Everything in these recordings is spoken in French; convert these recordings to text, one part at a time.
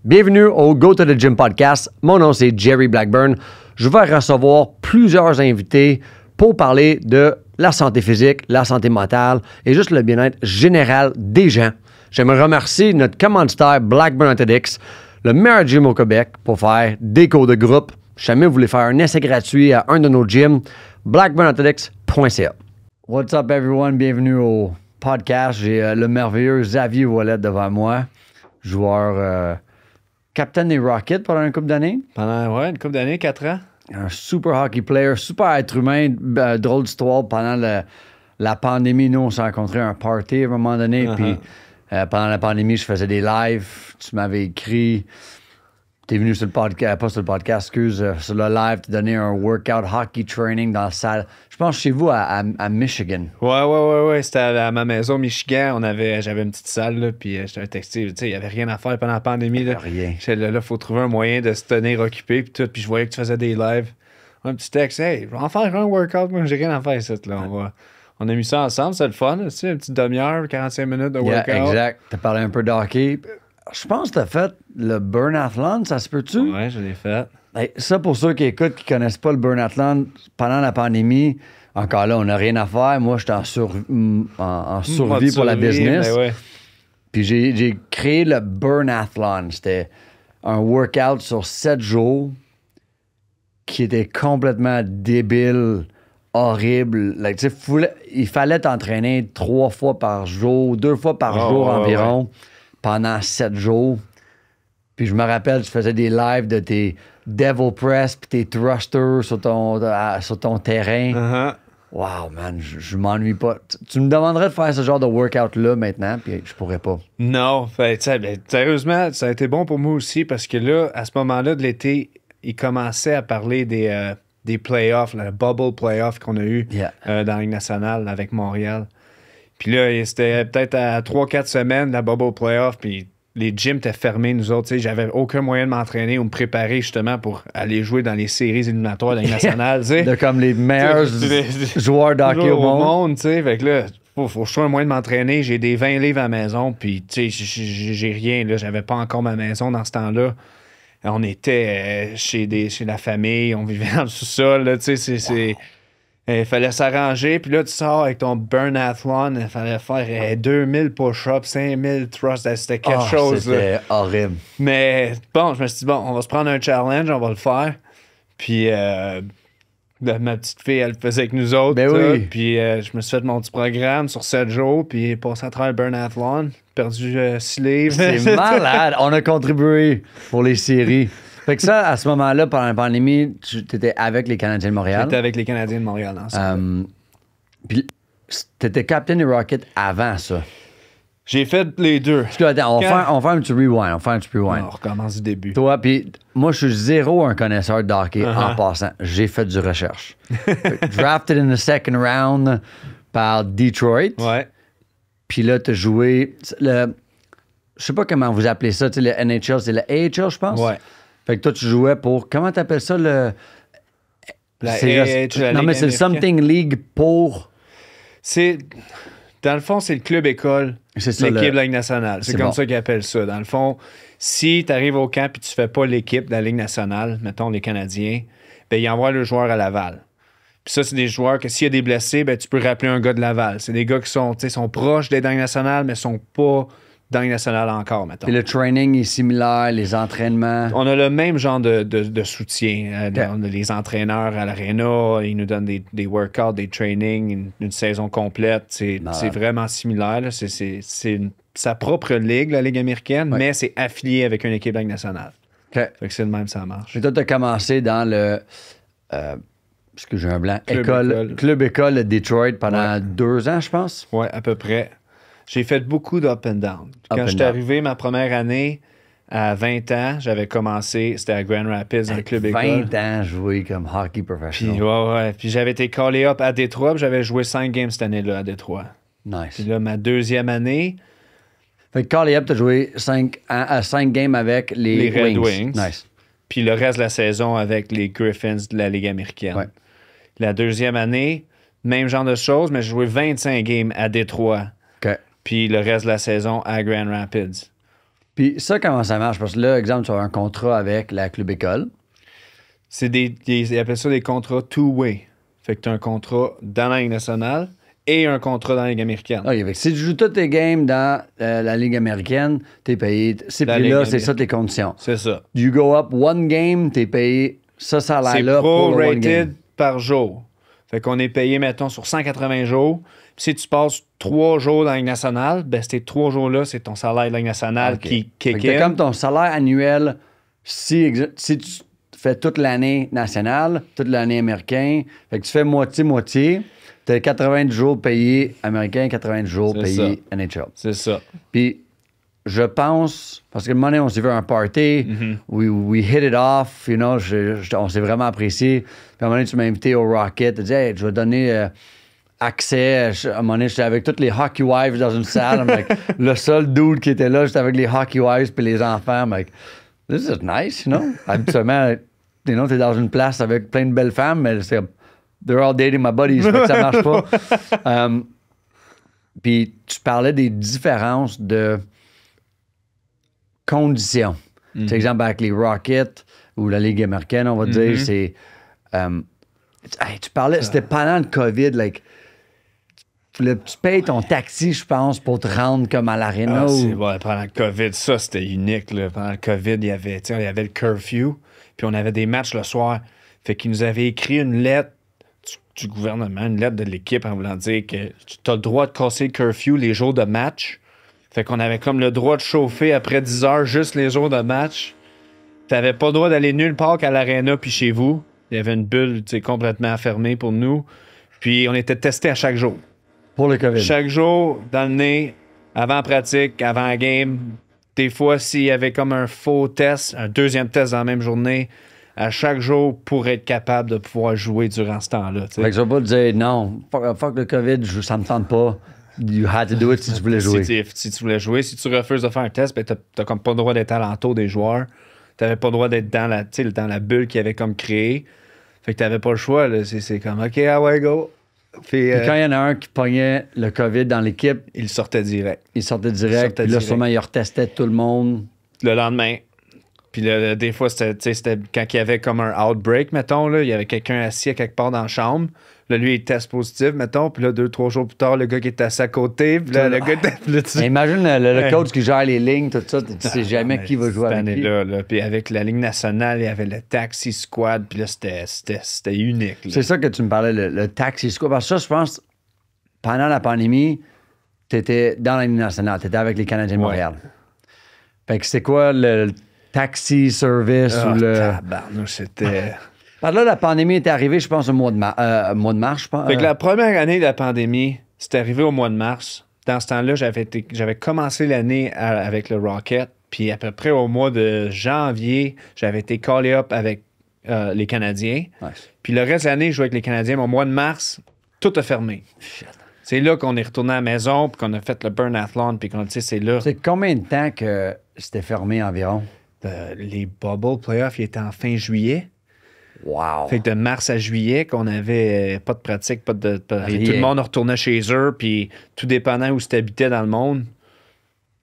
Bienvenue au Go to the Gym podcast. Mon nom, c'est Jerry Blackburn. Je vais recevoir plusieurs invités pour parler de la santé physique, la santé mentale et juste le bien-être général des gens. J'aimerais remercier notre commanditaire Blackburn Athletics, le meilleur gym au Québec pour faire des cours de groupe. Si jamais vous voulez faire un essai gratuit à un de nos gyms, blackburnathletics.ca. What's up everyone? Bienvenue au podcast. J'ai le merveilleux Xavier Ouellet devant moi, joueur capitaine des Rockets pendant une couple d'années. Pendant une couple d'années, 4 ans. Un super hockey player, super être humain, drôle d'histoire. Pendant la pandémie, nous, on s'est rencontrés à un party à un moment donné. Puis pendant la pandémie, je faisais des lives. Tu m'avais écrit. Tu es venu sur le podcast, pas sur le podcast, sur le live, tu donné un workout hockey training dans la salle. Je pense chez vous à Michigan. Ouais. C'était à ma maison au Michigan. J'avais une petite salle, là, puis j'étais texté. Tu sais, il n'y avait rien à faire pendant la pandémie. Là. Rien. J'étais là, il faut trouver un moyen de se tenir occupé, puis tout. Puis je voyais que tu faisais des lives. Un petit texte, hey, je vais en faire un workout. Moi, j'ai rien à faire ici. Là. On a mis ça ensemble, c'est le fun. Tu sais, une petite demi-heure, 45 minutes de workout. Exact. Tu as parlé un peu de hockey. Je pense que tu as fait le Burnathlon, ça se peut-tu? Ouais, je l'ai fait. Hey, ça, pour ceux qui écoutent, qui ne connaissent pas le Burnathlon, pendant la pandémie, encore là, on n'a rien à faire. Moi, j'étais en survie pour la business. Ouais. Puis j'ai créé le Burnathlon. C'était un workout sur 7 jours qui était complètement débile, horrible. Like, il fallait t'entraîner 3 fois par jour, 2 fois par jour environ. Ouais. Pendant 7 jours. Puis je me rappelle, tu faisais des lives de tes devil press puis tes thrusters sur ton terrain. Wow, man, je m'ennuie pas. Tu me demanderais de faire ce genre de workout-là maintenant, puis je pourrais pas. Non, sérieusement, ça a été bon pour moi aussi parce que là, à ce moment-là de l'été, il commençait à parler des playoffs, le bubble playoff qu'on a eu dans la Ligue nationale avec Montréal. Puis là, c'était peut-être à 3-4 semaines, la bubble playoff, puis les gyms étaient fermés, nous autres. J'avais aucun moyen de m'entraîner ou me préparer justement pour aller jouer dans les séries éliminatoires de la Ligue nationale. De comme les meilleurs joueurs d'hockey au monde. Fait que là, faut que je trouve un moyen de m'entraîner. J'ai des 20 livres à la maison, puis j'ai rien. Là, j'avais pas encore ma maison dans ce temps-là. On était chez la famille, on vivait dans le sous-sol. Là, il fallait s'arranger, puis là, tu sors avec ton Burnathlon, il fallait faire 2000 push-ups, 5000 thrusts, c'était quelque chose. C'était horrible. Mais bon, je me suis dit, on va se prendre un challenge, on va le faire. Puis ma petite fille, elle le faisait avec nous autres. Ben oui. Puis je me suis fait mon petit programme sur 7 jours, puis passé à travers le Burnathlon, perdu 6 livres. C'est malade. On a contribué pour les séries. Fait que ça, à ce moment-là, pendant la pandémie, tu étais avec les Canadiens de Montréal. J'étais avec les Canadiens de Montréal dans ça. Puis, tu étais capitaine des Rockets avant ça. J'ai fait les deux. Parce que, attends, on fait un petit rewind. On recommence du début. Toi, puis moi, je suis zéro un connaisseur de hockey en passant. J'ai fait du recherche. Drafted in the second round par Detroit. Ouais. Puis là, tu as joué je sais pas comment vous appelez ça, le NHL, c'est le AHL, je pense? Ouais. Fait que toi, tu jouais pour. Comment t'appelles ça, le. Non, mais c'est le Something League pour. Dans le fond, c'est le club école, l'équipe de la Ligue nationale. C'est comme ça qu'ils appellent ça. Dans le fond, si tu arrives au camp et tu fais pas l'équipe de la Ligue nationale, mettons les Canadiens, ben ils envoient le joueur à Laval. Puis ça, c'est des joueurs que s'il y a des blessés, ben tu peux rappeler un gars de Laval. C'est des gars qui sont proches des Ligue nationale, mais sont pas dans la Ligue nationale encore, mettons. Puis le training est similaire, les entraînements. On a le même genre de soutien. Les entraîneurs à l'aréna, ils nous donnent des workouts, des trainings, une saison complète. C'est vraiment similaire. Là. C'est sa propre ligue, la Ligue américaine, mais c'est affilié avec une équipe de la Ligue nationale. Fait que c'est le même, ça marche. Et toi, tu as commencé dans le... parce que j'ai un blanc. Club école de Detroit pendant 2 ans, je pense. Oui, à peu près. J'ai fait beaucoup d'up and down. Quand j'étais arrivé ma première année, à 20 ans, j'avais commencé, c'était à Grand Rapids, dans le club école. 20 ans joué comme hockey professionnel. Puis j'avais été callé up à Détroit, puis j'avais joué 5 games cette année-là à Détroit. Nice. Puis là, ma deuxième année... Fait que callé up, t'as joué 5 games avec les Red Wings. Nice. Puis le reste de la saison avec les Griffins de la Ligue américaine. Ouais. La deuxième année, même genre de choses, mais j'ai joué 25 games à Détroit. OK. Puis le reste de la saison à Grand Rapids. Puis ça, comment ça marche? Parce que là, exemple, tu as un contrat avec la club école. Ils appellent ça des contrats two-way. Fait que tu as un contrat dans la Ligue nationale et un contrat dans la Ligue américaine. OK, fait que si tu joues toutes tes games dans la Ligue américaine, t'es payé. Ces prix-là, c'est ça tes conditions. C'est ça. You go up one game, t'es payé ça salaire-là C'est pour le one game. pro-rated par jour. Fait qu'on est payé, mettons, sur 180 jours. Puis si tu passes 3 jours dans la Ligue nationale, ben ces 3 jours-là, c'est ton salaire de la Ligue nationale qui kick in. C'est comme ton salaire annuel si tu fais toute l'année nationale, toute l'année américaine. Fait que tu fais moitié-moitié. Tu as 90 jours payés américains, 90 jours payés NHL. C'est ça. Puis je pense, parce que le moment donné, on s'est vu à un party, we hit it off, you know, on s'est vraiment apprécié. Puis à un moment donné, tu m'as invité au Rocket, tu dis, hey, je vais donner accès. À un moment donné, j'étais avec toutes les hockey wives dans une salle. Le seul dude qui était là, j'étais avec les hockey wives puis les enfants. This is nice, you know? Habituellement, you know, t'es dans une place avec plein de belles femmes, mais c'est they're all dating my buddies, fait que ça marche pas. Puis tu parlais des différences de conditions. Par exemple, avec les Rockets ou la Ligue américaine, on va dire, c'est... tu parlais, c'était pendant le COVID, tu payes ton taxi, je pense, pour te rendre comme à l'aréna. Pendant le COVID, ça, c'était unique. Là. Pendant le COVID, il y avait le curfew, puis on avait des matchs le soir. Fait qu'ils nous avaient écrit une lettre du gouvernement, une lettre de l'équipe en voulant dire que tu as le droit de casser le curfew les jours de match. Fait qu'on avait comme le droit de chauffer après 10 heures juste les jours de match. T'avais pas le droit d'aller nulle part qu'à l'aréna puis chez vous. Il y avait une bulle complètement fermée pour nous. Puis on était testés à chaque jour. Pour le COVID. Chaque jour, dans le nez, avant pratique, avant la game. Des fois, s'il y avait comme un faux test, un deuxième test dans la même journée, à chaque jour pour être capable de pouvoir jouer durant ce temps-là. T'sais. Fait que je vais pas te dire non, fuck le COVID, ça me tente pas. You had to do it si tu voulais jouer. Si tu voulais jouer, si tu refuses de faire un test, ben t'as comme pas le droit d'être alentour des joueurs. T'avais pas le droit d'être dans la bulle qu'ils avaient comme créée. Fait que t'avais pas le choix. Là. C'est comme OK, ah ouais, go. Puis quand il y en a un qui pognait le COVID dans l'équipe, il sortait direct. Puis là, sûrement, il retestait tout le monde. Le lendemain. Puis là, des fois, c'était quand il y avait comme un outbreak, mettons, là, il y avait quelqu'un assis à quelque part dans la chambre. Là, lui, il teste positif, mettons. Puis là, 2-3 jours plus tard, le gars qui était assis à côté. Puis là, le gars était... Imagine le coach qui gère les lignes, tout ça. Tu sais jamais qui va jouer avec qui. Là, puis avec la Ligue nationale, il y avait le Taxi Squad. Puis là, c'était unique. Là. C'est ça que tu me parlais, le Taxi Squad. Parce que ça, je pense, pendant la pandémie, tu étais dans la Ligue nationale. Tu étais avec les Canadiens de Montréal. Fait que c'est quoi le taxi service ou le... Tabarnouche, c'était... Par là, la pandémie était arrivée, je pense, au mois de mars, je pense. Fait que la première année de la pandémie, c'était arrivé au mois de mars. Dans ce temps-là, j'avais commencé l'année avec le Rocket. Puis à peu près au mois de janvier, j'avais été callé up avec les Canadiens. Nice. Puis le reste de l'année, je jouais avec les Canadiens. Mais au mois de mars, tout a fermé. Shit. C'est là qu'on est retourné à la maison, puis qu'on a fait le Burn Athlon, puis qu'on, c'est là. C'est combien de temps que c'était fermé environ? Les Bubble Playoffs, ils étaient en fin juillet. Wow! Fait que de mars à juillet, qu'on avait pas de pratique, pas de... tout le monde retournait chez eux, puis tout dépendant où tu habitais dans le monde,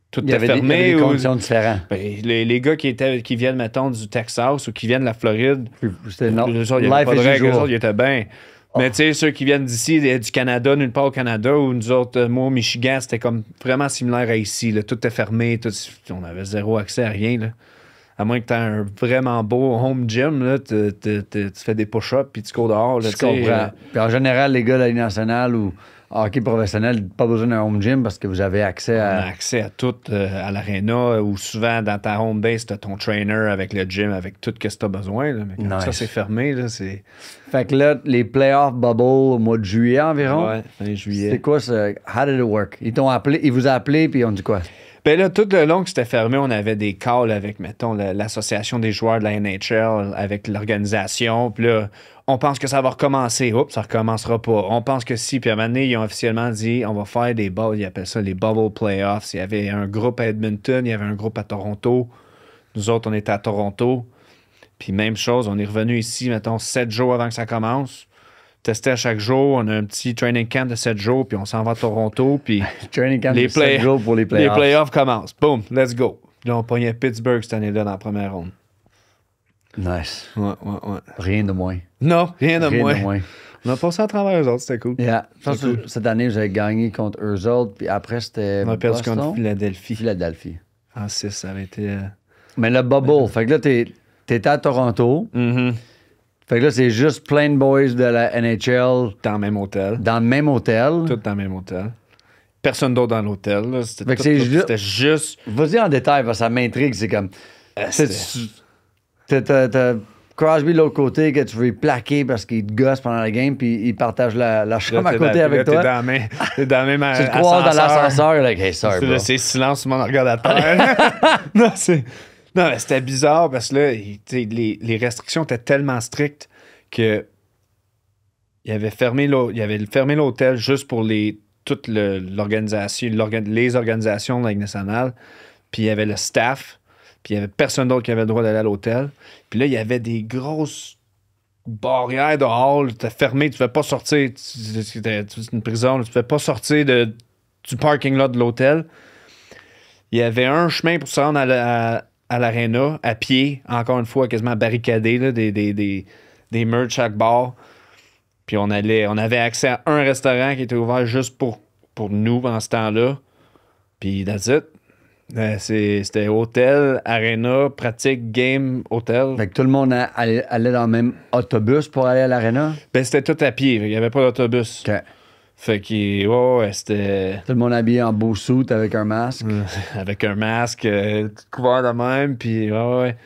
tout était fermé. Il y avait des conditions différentes. Ben, les gars qui viennent, mettons, du Texas ou qui viennent de la Floride, c'était il n'y avait pas de règles, eux autres, ils étaient bien. Mais tu sais, ceux qui viennent d'ici, du Canada, nulle part au Canada, ou nous autres, moi au Michigan, c'était comme vraiment similaire à ici. Là. Tout était fermé, on avait zéro accès à rien. Là. À moins que tu aies un vraiment beau home gym, là, tu fais des push-ups puis tu cours dehors. Là, je comprends. Puis en général, les gars de la Ligue nationale ou hockey professionnel, pas besoin d'un home gym parce que vous avez accès à... On a accès à tout à l'aréna ou souvent dans ta home base, tu as ton trainer avec le gym, avec tout ce que tu as besoin. Là. Mais quand ça, c'est fermé. Là, c'est... Fait que là, les playoffs bubble au mois de juillet environ. Ouais, fin juillet. C'est quoi ça? How did it work? Ils vous ont appelé puis ils ont dit quoi? Ben là, tout le long que c'était fermé, on avait des calls avec, mettons, l'association des joueurs de la NHL, avec l'organisation. Puis là, on pense que ça va recommencer. Oups, ça recommencera pas. On pense que si. Puis à un moment donné, ils ont officiellement dit, on va faire des bubbles. Ils appellent ça les bubble playoffs. Il y avait un groupe à Edmonton, il y avait un groupe à Toronto. Nous autres, on était à Toronto. Puis même chose, on est revenu ici, mettons, 7 jours avant que ça commence. Testé à chaque jour. On a un petit training camp de 7 jours, puis on s'en va à Toronto. Puis training camp de 7 jours pour les playoffs. Les playoffs commencent. Boom, let's go. Là, on pognait Pittsburgh cette année-là dans la première ronde. Nice. Ouais. Rien de moins. Non, rien de Rien de moins. moins. On a passé à travers eux autres, c'était cool. Yeah. Je pense C'était que cette année, vous avez gagné contre eux autres, puis après, c'était On a perdu Boston, contre Philadelphie. Philadelphie. En 6, ça avait été... Mais le bubble, fait que là, t'étais à Toronto. Fait que là, c'est juste plein de boys de la NHL Dans le même hôtel. dans le même hôtel. Tout dans le même hôtel. Personne d'autre dans l'hôtel. Là. Fait que C'était juste... Vas-y en détail, parce que ça m'intrigue. C'est comme... c'était- T'as Crosby de l'autre côté que tu veux plaquer parce qu'il te gosse pendant la game, puis il partage la chambre à côté avec toi. T'es dans le même Tu te croises dans l'ascenseur, like, hey, sorry, bro. C'est silence, tout le monde regarde à terre. Non, mais c'était bizarre parce que là, les restrictions étaient tellement strictes que il avait fermé l'hôtel juste pour toute l'organisation, les organisations de la Ligue nationale. Puis il y avait le staff. Puis il n'y avait personne d'autre qui avait le droit d'aller à l'hôtel. Puis là, il y avait des grosses barrières dehors. T'es fermé, tu ne pouvais pas sortir. C'était une prison. Tu ne pouvais pas sortir du parking lot de l'hôtel. Il y avait un chemin pour se rendre à l'aréna, à pied, encore une fois, quasiment barricadé, là, des murs de chaque bar. Puis on avait accès à un restaurant qui était ouvert juste pour nous pendant ce temps-là. Puis that's it. C'était hôtel, arena, pratique, game, hôtel. Fait que tout le monde allait dans le même autobus pour aller à l'aréna? Ben, c'était tout à pied. Il n'y avait pas d'autobus. OK. Fait que, ouais, c'était... Tout le monde habillé en beau suit avec un masque? Avec un masque, tout couvert de même, puis ouais.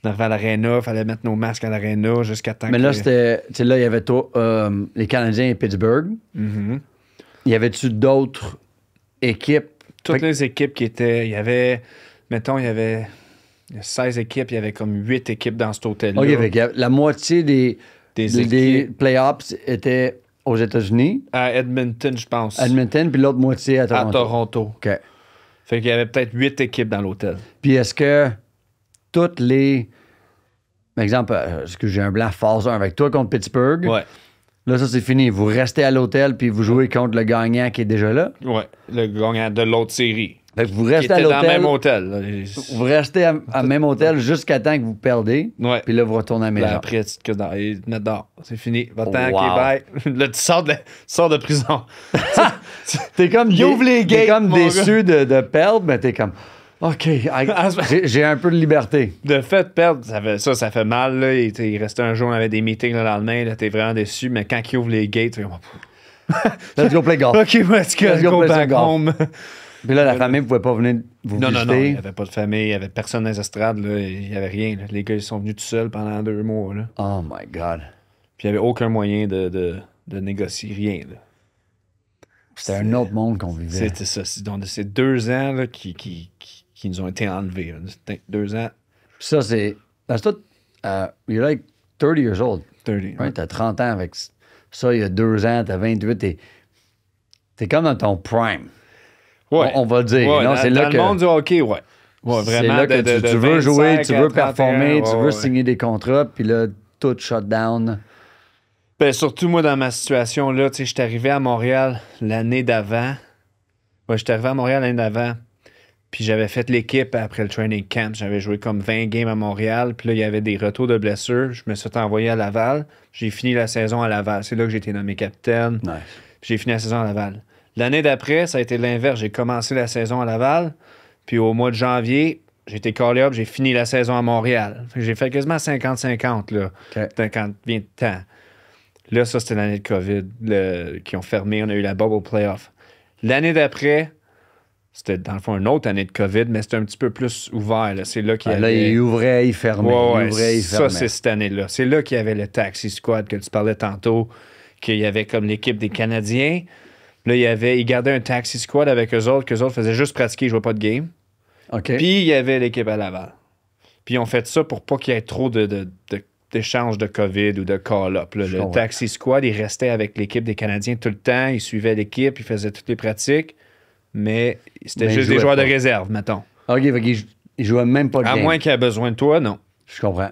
On arrivait à l'aréna, il fallait mettre nos masques à l'aréna jusqu'à temps Mais là, c'était... Tu sais, là, il y avait les Canadiens et Pittsburgh. Y avait-tu d'autres équipes? Toutes les équipes qui étaient... Il y avait 16 équipes, il y avait comme 8 équipes dans cet hôtel-là. OK, fait que la moitié des playoffs étaient aux États-Unis. À Edmonton, je pense. Edmonton, puis l'autre moitié à Toronto. À Toronto. OK. Fait qu'il y avait peut-être 8 équipes dans l'hôtel. Puis est-ce que toutes les... Par exemple, est-ce que j'ai un blanc phase 1 avec toi contre Pittsburgh? Ouais. Là, ça, c'est fini. Vous restez à l'hôtel, puis vous jouez contre le gagnant qui est déjà là? Ouais. Le gagnant de l'autre série. Fait que vous Qui restez à était dans le l'hôtel. même hôtel. Là. Vous restez à même hôtel jusqu'à temps que vous perdez. Ouais. Puis là, vous retournez à la Là, maison. après, tu te mettre dehors. C'est fini. Va-t'en, Wow. OK, bye. Là, tu sors de prison. T'es comme, Il ouvre les gates, t'es comme mon déçu de perdre, mais t'es comme, OK, j'ai un peu de liberté. De fait, perdre, ça fait mal. Là. Il restait un jour, on avait des meetings le lendemain. Là, t'es vraiment déçu. Mais quand il ouvre les gates, t'es comme... Let's go play golf. OK, let's go play back some golf. home. Puis là, la famille ne pouvait pas venir vous Non, visiter. non, il n'y avait pas de famille, il n'y avait personne dans les estrades, là, il n'y avait rien. Là. Les gars, ils sont venus tout seuls pendant 2 mois. Là. Oh my God. Puis il n'y avait aucun moyen de négocier, rien. Là. C'était un autre monde qu'on vivait. C'était ça. Donc, c'est 2 ans là, qui nous ont été enlevés. Là. C'était 2 ans. Ça, c'est... That's tout... you're like 30 years old. 30. Right? T'as 30 ans avec ça, il y a 2 ans, t'as 28, t'es comme dans ton prime. Ouais. On va le dire. Ouais, non, c'est là dans que... le monde du hockey, ouais. Ouais, C'est vraiment. là que tu veux 25 jouer, tu à veux 31, performer, tu veux ouais. signer des contrats, puis là, tout shut down. Ben, surtout, moi, dans ma situation, là, tu sais, j'étais arrivé à Montréal l'année d'avant. Ouais, j'étais arrivé à Montréal l'année d'avant. Puis j'avais fait l'équipe après le training camp. J'avais joué comme 20 games à Montréal. Puis là, il y avait des retours de blessures. Je me suis envoyé à Laval. J'ai fini la saison à Laval. C'est là que j'ai été nommé capitaine. Nice. Puis j'ai fini la saison à Laval. L'année d'après, ça a été l'inverse. J'ai commencé la saison à Laval. Puis au mois de janvier, j'ai été callé up. J'ai fini la saison à Montréal. Fait que j'ai fait quasiment 50-50 là, quand vient de temps. Là, ça, c'était l'année de COVID qui ont fermé. On a eu la bubble playoff. L'année d'après, c'était dans le fond une autre année de COVID, mais c'était un petit peu plus ouvert. Là. C'est là qu'il y avait... Là, il ouvrait, il fermait. Ouais, il ouvrait, il fermait. ça, c'est cette année-là. C'est là qu'il y avait le Taxi Squad que tu parlais tantôt, qu'il y avait comme l'équipe des Canadiens. Là, ils gardaient un Taxi Squad avec eux autres, qu'eux autres faisaient juste pratiquer, ils jouaient pas de game. OK. Puis, il y avait l'équipe à Laval. Puis, ils ont fait ça pour pas qu'il y ait trop d'échanges de COVID ou de call-up. Là. Le Taxi Squad, il restait avec l'équipe des Canadiens tout le temps. Il suivait l'équipe, il faisait toutes les pratiques. Mais c'était juste des joueurs de réserve, mettons. OK, fait qu'il jouait même pas de game. À moins qu'il ait besoin de toi, non. Je comprends.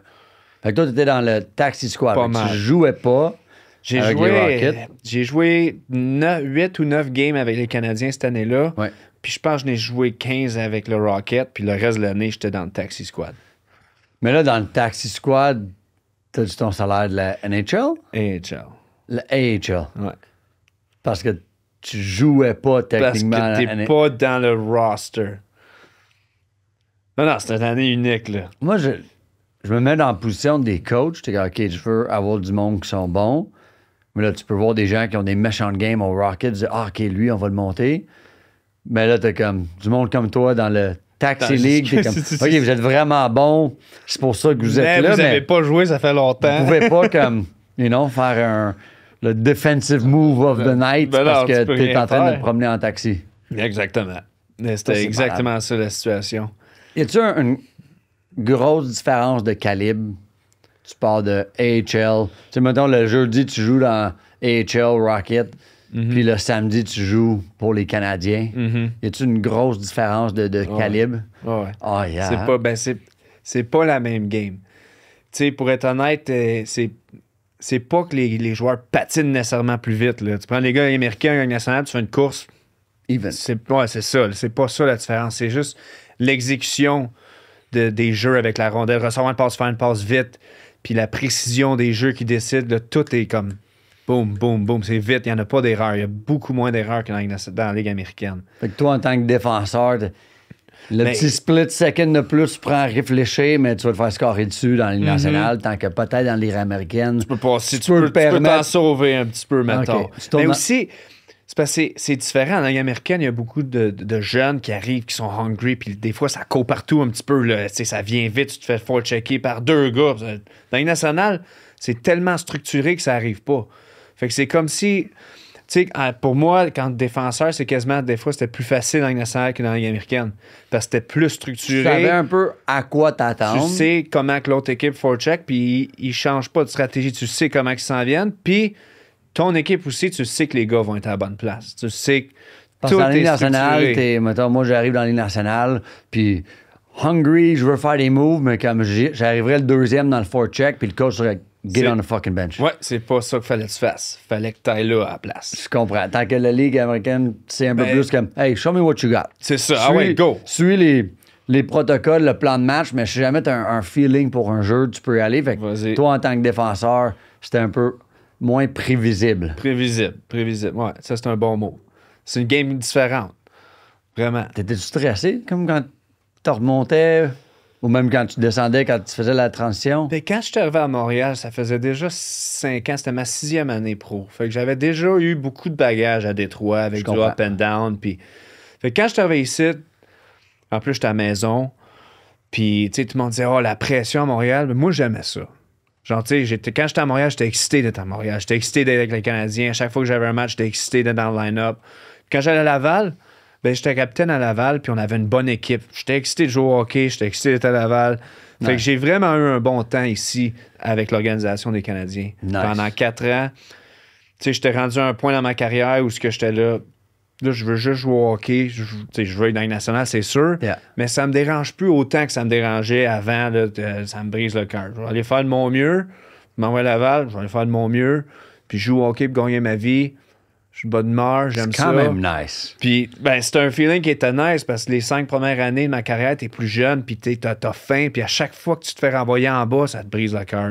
Fait que toi, t'étais dans le Taxi Squad. Pas Fait que mal. tu jouais pas avec les Rockets. J'ai joué 8 ou 9 games avec les Canadiens cette année-là. Ouais. Puis je pense que je n'ai joué 15 avec le Rocket. Puis le reste de l'année, j'étais dans le Taxi Squad. Mais là, dans le Taxi Squad, t'as-tu ton salaire de la NHL? AHL. La AHL. Ouais. Parce que tu jouais pas techniquement Parce que t'es pas dans le roster. Non, c'est une année unique, là. Moi, je me mets dans la position des coachs. T'es comme, OK, je veux avoir du monde qui sont bons. Mais là, tu peux voir des gens qui ont des méchants games au Rocket. Tu dis, ah, OK, lui, on va le monter. Mais là, t'as comme du monde comme toi dans le Taxi League. T'es comme, OK, vous êtes vraiment bon. C'est pour ça que vous êtes là. Vous n'avez pas joué, ça fait longtemps. Vous pouvez pas, comme, faire le defensive move of the night parce que t'es en train de te promener en taxi. Exactement. C'était exactement ça, la situation. Y a-tu une grosse différence de calibre? Tu pars de AHL. Tu sais, mettons, le jeudi, tu joues dans AHL Rocket, puis le samedi, tu joues pour les Canadiens. Y a-tu une grosse différence de calibre? Ouais. Oh, yeah. C'est pas la même game. Tu sais, pour être honnête, c'est pas que les joueurs patinent nécessairement plus vite. Là. Tu prends les gars américains, un national, tu fais une course. Even. C'est ça. C'est pas ça la différence. C'est juste l'exécution des jeux avec la rondelle. Recevoir une passe, faire une passe vite. Puis la précision des jeux qui décident, là, tout est comme boum, boum, boum. C'est vite. Il n'y en a pas d'erreurs. Il y a beaucoup moins d'erreurs que dans la Ligue américaine. Fait que toi, en tant que défenseur, petit split second de plus, tu prends à réfléchir, mais tu vas te faire scorer dessus dans la Ligue nationale, tant que peut-être dans la Ligue américaine. Tu peux t'en sauver un petit peu, mettons. Okay. Mais aussi, c'est parce que c'est différent. En Ligue américaine, il y a beaucoup de jeunes qui arrivent, qui sont hungry, puis des fois, ça court partout un petit peu. Là. Ça vient vite, tu te fais forechecker par deux gars. Dans la Ligue nationale, c'est tellement structuré que ça n'arrive pas. Fait que c'est comme si... Tu sais, pour moi, quand défenseur, c'est quasiment, des fois, c'était plus facile dans la Ligue nationale que dans la Ligue américaine. Parce que c'était plus structuré. Tu savais un peu à quoi t'attendre. Tu sais comment que l'autre équipe forecheck, puis ils changent pas de stratégie. Tu sais comment ils s'en viennent. Puis ton équipe aussi, tu sais que les gars vont être à la bonne place. Tu sais que parce que dans la Ligue nationale, mettons, moi, j'arrive dans la Ligue nationale, puis hungry, je veux faire des moves, mais comme j'arriverais le deuxième dans le forecheck, puis le coach serait get on the fucking bench. Ouais, c'est pas ça qu'il fallait que tu fasses. Fallait que tu ailles là à la place. Je comprends. Tant que la Ligue américaine, c'est un peu plus comme, hey, show me what you got. C'est ça. Go. Suis les protocoles, le plan de match, mais si jamais tu as un feeling pour un jeu, tu peux y aller. Fait que toi, en tant que défenseur, c'était un peu moins prévisible. Prévisible. Ouais, ça, c'est un bon mot. C'est une game différente. Vraiment. T'étais-tu stressé, comme quand tu remontais, ou même quand tu descendais, quand tu faisais la transition? Mais quand je suis arrivé à Montréal, ça faisait déjà 5 ans. C'était ma 6e année pro. Fait que j'avais déjà eu beaucoup de bagages à Détroit avec du up and down. Puis... Fait que quand je suis arrivé ici, en plus, j'étais à la maison. Puis, tu sais, tout le monde disait, oh, la pression à Montréal. Mais moi, j'aimais ça. Genre, tu sais, quand j'étais à Montréal, j'étais excité d'être à Montréal. J'étais excité d'être avec les Canadiens. À chaque fois que j'avais un match, j'étais excité d'être dans le line-up. Quand j'allais à Laval, ben, j'étais capitaine à Laval, puis on avait une bonne équipe. J'étais excité de jouer au hockey, j'étais excité d'être à Laval. Fait que j'ai vraiment eu un bon temps ici avec l'organisation des Canadiens. Pendant 4 ans, tu sais, j'étais rendu à un point dans ma carrière où j'étais là. Là, je veux juste jouer au hockey. Je veux être dans les nationales, c'est sûr. Mais ça me dérange plus autant que ça me dérangeait avant. Là, ça me brise le cœur. Je vais aller faire de mon mieux. Je m'envoie à Laval, je vais aller faire de mon mieux. Puis je joue au hockey pour gagner ma vie. Je suis de bonne humeur, j'aime ça. C'est quand même nice. Puis, ben, c'est un feeling qui était nice parce que les 5 premières années de ma carrière, t'es plus jeune, puis t'as faim, puis à chaque fois que tu te fais renvoyer en bas, ça te brise le cœur.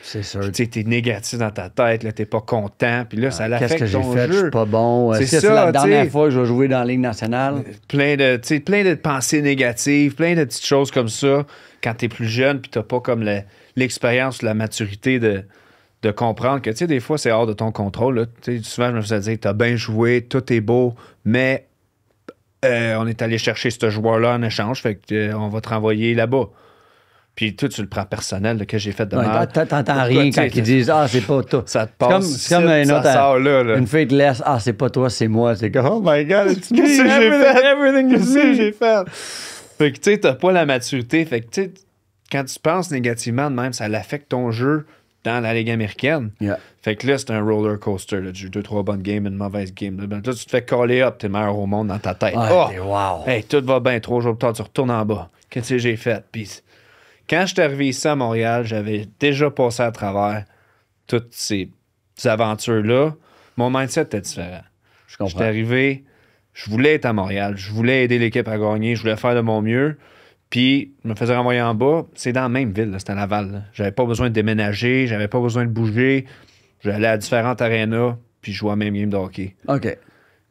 C'est sûr. T'es négatif dans ta tête, là, t'es pas content, puis là, ça l'affecte ton jeu. Qu'est-ce que j'ai fait? Je suis pas bon. C'est ça, la dernière fois que je vais jouer dans la Ligue nationale? Plein de pensées négatives, plein de petites choses comme ça quand t'es plus jeune, puis t'as pas comme l'expérience, la maturité de comprendre que, tu sais, des fois, c'est hors de ton contrôle. Là. Souvent, je me faisais dire, t'as bien joué, tout est beau, mais on est allé chercher ce joueur-là en échange, fait que on va te renvoyer là-bas. Puis toi, tu le prends personnel, là, que j'ai fait de mal. T'entends rien quand ils disent, ah, c'est pas toi. Ça te passe. C'est comme une fille te laisse, ah, c'est pas toi, c'est moi. C'est comme, oh my God, it's me. Qu'est-ce que j'ai fait? Fait que, tu sais, t'as pas la maturité. Fait que, tu sais, quand tu penses négativement de même, ça l'affecte ton jeu dans la Ligue américaine. Fait que là, c'est un roller coaster. Là. Tu joues 2-3 bonnes games, une mauvaise game. Là, tu te fais coller up, t'es le meilleur au monde dans ta tête. Wow. Hey, tout va bien, 3 jours plus tard, tu retournes en bas. Qu'est-ce que j'ai fait? Puis quand je suis arrivé ici à Montréal, j'avais déjà passé à travers toutes ces aventures-là. Mon mindset était différent. Je comprends. J'étais arrivé, je voulais être à Montréal. Je voulais aider l'équipe à gagner. Je voulais faire de mon mieux. Puis, je me faisais renvoyer en bas. C'est dans la même ville, c'était à Laval. Là. J'avais pas besoin de déménager. J'avais pas besoin de bouger. J'allais à différentes arénas. Puis, je jouais à même game de hockey. OK.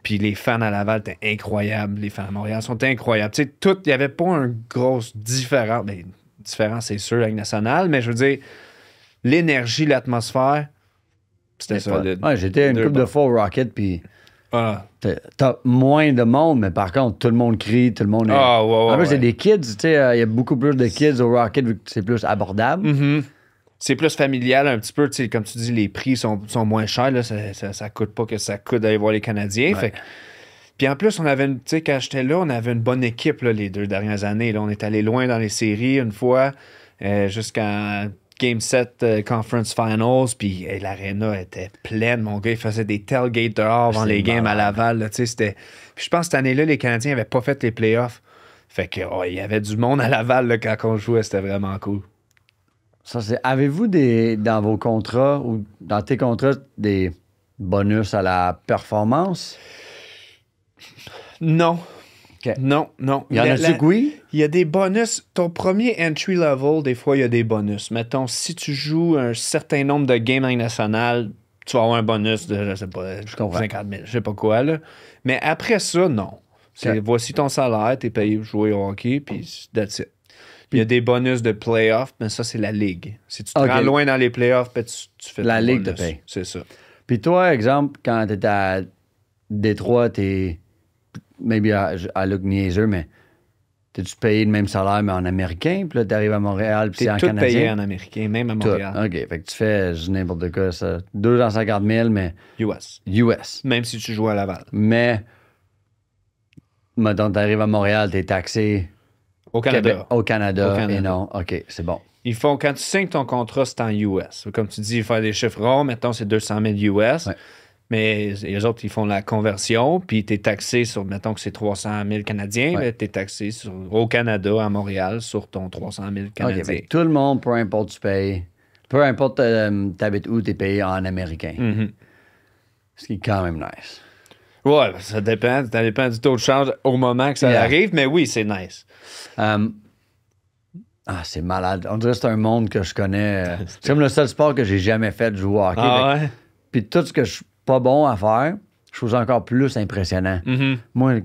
Puis, les fans à Laval étaient incroyables. Les fans à Montréal sont incroyables. Tu sais, il n'y avait pas une grosse différence. Ben, différence, c'est sûr, avec nationale. Mais je veux dire, l'énergie, l'atmosphère, c'était solide. Ouais, j'étais une couple de fois au Rocket, puis Ah. t'as moins de monde, mais par contre, tout le monde crie, tout le monde... Ah, ouais, ouais, en plus, ouais. c'est des kids, tu sais, il y a beaucoup plus de kids au Rocket, vu que c'est plus abordable. Mhm. C'est plus familial un petit peu. Tu sais, comme tu dis, les prix sont moins chers. Là, ça coûte pas que ça coûte d'aller voir les Canadiens. Ouais. Fait puis en plus, on avait tu sais, quand j'étais là, on avait une bonne équipe là, les 2 dernières années. Là. On est allé loin dans les séries une fois, jusqu'en Game 7 Conference Finals. Puis l'aréna était pleine. Mon gars, il faisait des tailgates dehors avant les games à Laval. Là, tu sais, c'était... Puis je pense que cette année-là, les Canadiens n'avaient pas fait les playoffs. Fait que il y avait du monde à Laval là, quand on jouait. C'était vraiment cool. Ça, c'est... Avez-vous dans vos contrats ou dans tes contrats des bonus à la performance? Non. OK. Non. Il y en a-tu que oui? Il y a des bonus. Ton premier entry level, des fois, il y a des bonus. Mettons, si tu joues un certain nombre de games en Ligue nationale, tu vas avoir un bonus de, je sais pas, 50 000, je sais pas quoi, là. Mais après ça, non. C'est, voici ton salaire, t'es payé pour jouer au hockey, puis that's it. Il y a des bonus de playoff, mais ça, c'est la Ligue. Si tu te rends loin dans les playoffs, ben, tu fais la Ligue bonus. te paye. C'est ça. Puis toi, exemple, quand t'étais à Détroit, t'es... Maybe I look niaiseux, mais t'es-tu payé le même salaire, mais en américain? Puis là, t'arrives à Montréal, puis c'est en T'es tout canadien? payé en américain, même à Montréal. Tout. OK. Fait que tu fais n'importe quoi, ça. 250 000, mais US. US. Même si tu joues à Laval. Mais, mettons, t'arrives à Montréal, t'es taxé... Au Canada. Au Canada. Au Canada. Et non. OK, c'est bon. Ils font, quand tu signes ton contrat, c'est en US. Comme tu dis, faire des chiffres ronds, mettons, c'est 200 000 US. Ouais. Mais les autres, ils font la conversion, puis tu es taxé sur, mettons que c'est 300 000 Canadiens, Ouais. mais tu es taxé au Canada, à Montréal, sur ton 300 000 Canadiens. OK, fait que tout le monde, peu importe tu payes, peu importe t'habites où, t'es payé en américain. Mhm. Ce qui est quand même nice. Ouais, ça dépend du taux de change au moment que ça arrive, mais oui, c'est nice. C'est malade. On dirait que c'est un monde que je connais. C'est comme le seul sport que j'ai jamais fait, jouer au hockey. Ouais? Puis tout ce que je suis pas bon à faire, je trouve ça encore plus impressionnant. Mhm. Moi,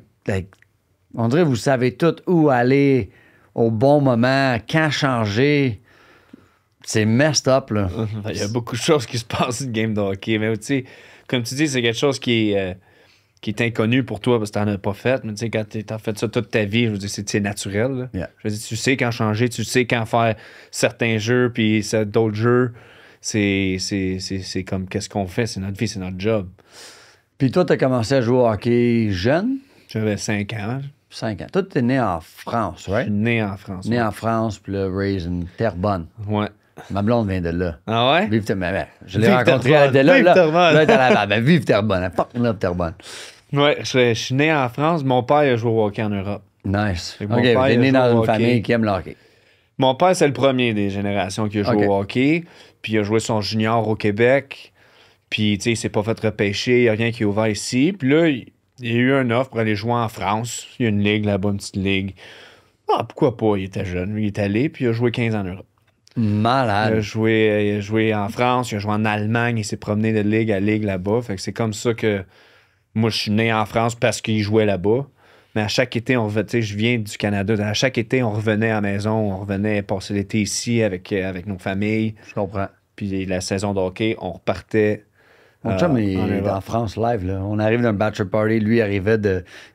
on dirait que vous savez tout où aller au bon moment, quand changer. C'est messed up, là. Il y a beaucoup de choses qui se passent dans une game de hockey, mais tu sais, comme tu dis, c'est quelque chose qui est inconnu pour toi parce que tu n'en as pas fait. Mais tu sais, quand tu as fait ça toute ta vie, je veux dire, c'est naturel. Là. Yeah. Je veux dire, tu sais quand changer, tu sais quand faire certains jeux, puis d'autres jeux. C'est comme qu'est-ce qu'on fait, c'est notre vie, c'est notre job. Puis toi, t'as commencé à jouer au hockey jeune? J'avais 5 ans. 5 ans. Toi, t'es né en France, Je right? suis né en France. Né en France, puis là, raised in Terrebonne. Ouais. Ma blonde vient de là. Ah ouais? Vive Terrebonne. Je l'ai Vive rencontrée à Terrebonne. Vive Terrebonne. Là, t'as la ben, vive Terrebonne. Fucking love Terrebonne. Ouais, je suis né en France. Mon père a joué au hockey en Europe. Nice. Fait que OK, mon père, t'es il a né joué dans au une hockey. famille qui aime le hockey. Mon père, c'est le premier des générations qui a joué OK. au hockey. Puis il a joué son junior au Québec. Puis, tu sais, il s'est pas fait repêcher. Il n'y a rien qui est ouvert ici. Puis là, il y a eu une offre pour aller jouer en France. Il y a une ligue là-bas, une petite ligue. Ah, pourquoi pas? Il était jeune. Lui, il est allé. Puis il a joué 15 ans en Europe. Il a Malade. joué en France. Il a joué en Allemagne. Il s'est promené de ligue à ligue là-bas. Fait que c'est comme ça que moi, je suis né en France parce qu'il jouait là-bas. Mais à chaque été, on revenait, tu sais, je viens du Canada. À chaque été, on revenait à la maison. On revenait passer l'été ici avec nos familles. Je comprends. Puis la saison de hockey, on repartait. Mon chum en est Europe. en France live. Là. On arrive d'un bachelor party. Lui, il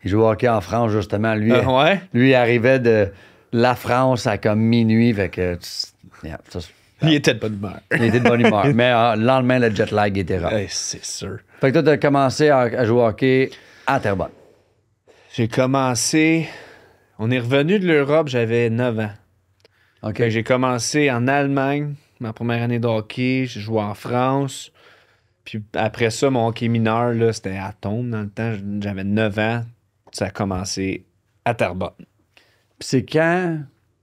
jouait au hockey en France, justement. Lui, Ouais? lui il arrivait de la France à comme minuit. Fait que... yeah, ça, Il était de bonne humeur. il était de bonne humeur. Mais le lendemain, le jet lag était rare. C'est sûr. Fait que toi, t'as commencé à jouer au hockey à Terrebonne. J'ai commencé. On est revenu de l'Europe, j'avais 9 ans. OK. Fait que j'ai commencé en Allemagne, ma première année de hockey. J'ai joué en France. Puis après ça, mon hockey mineur, là, c'était à Tombe dans le temps. J'avais 9 ans. Ça a commencé à Terrebonne. Puis c'est quand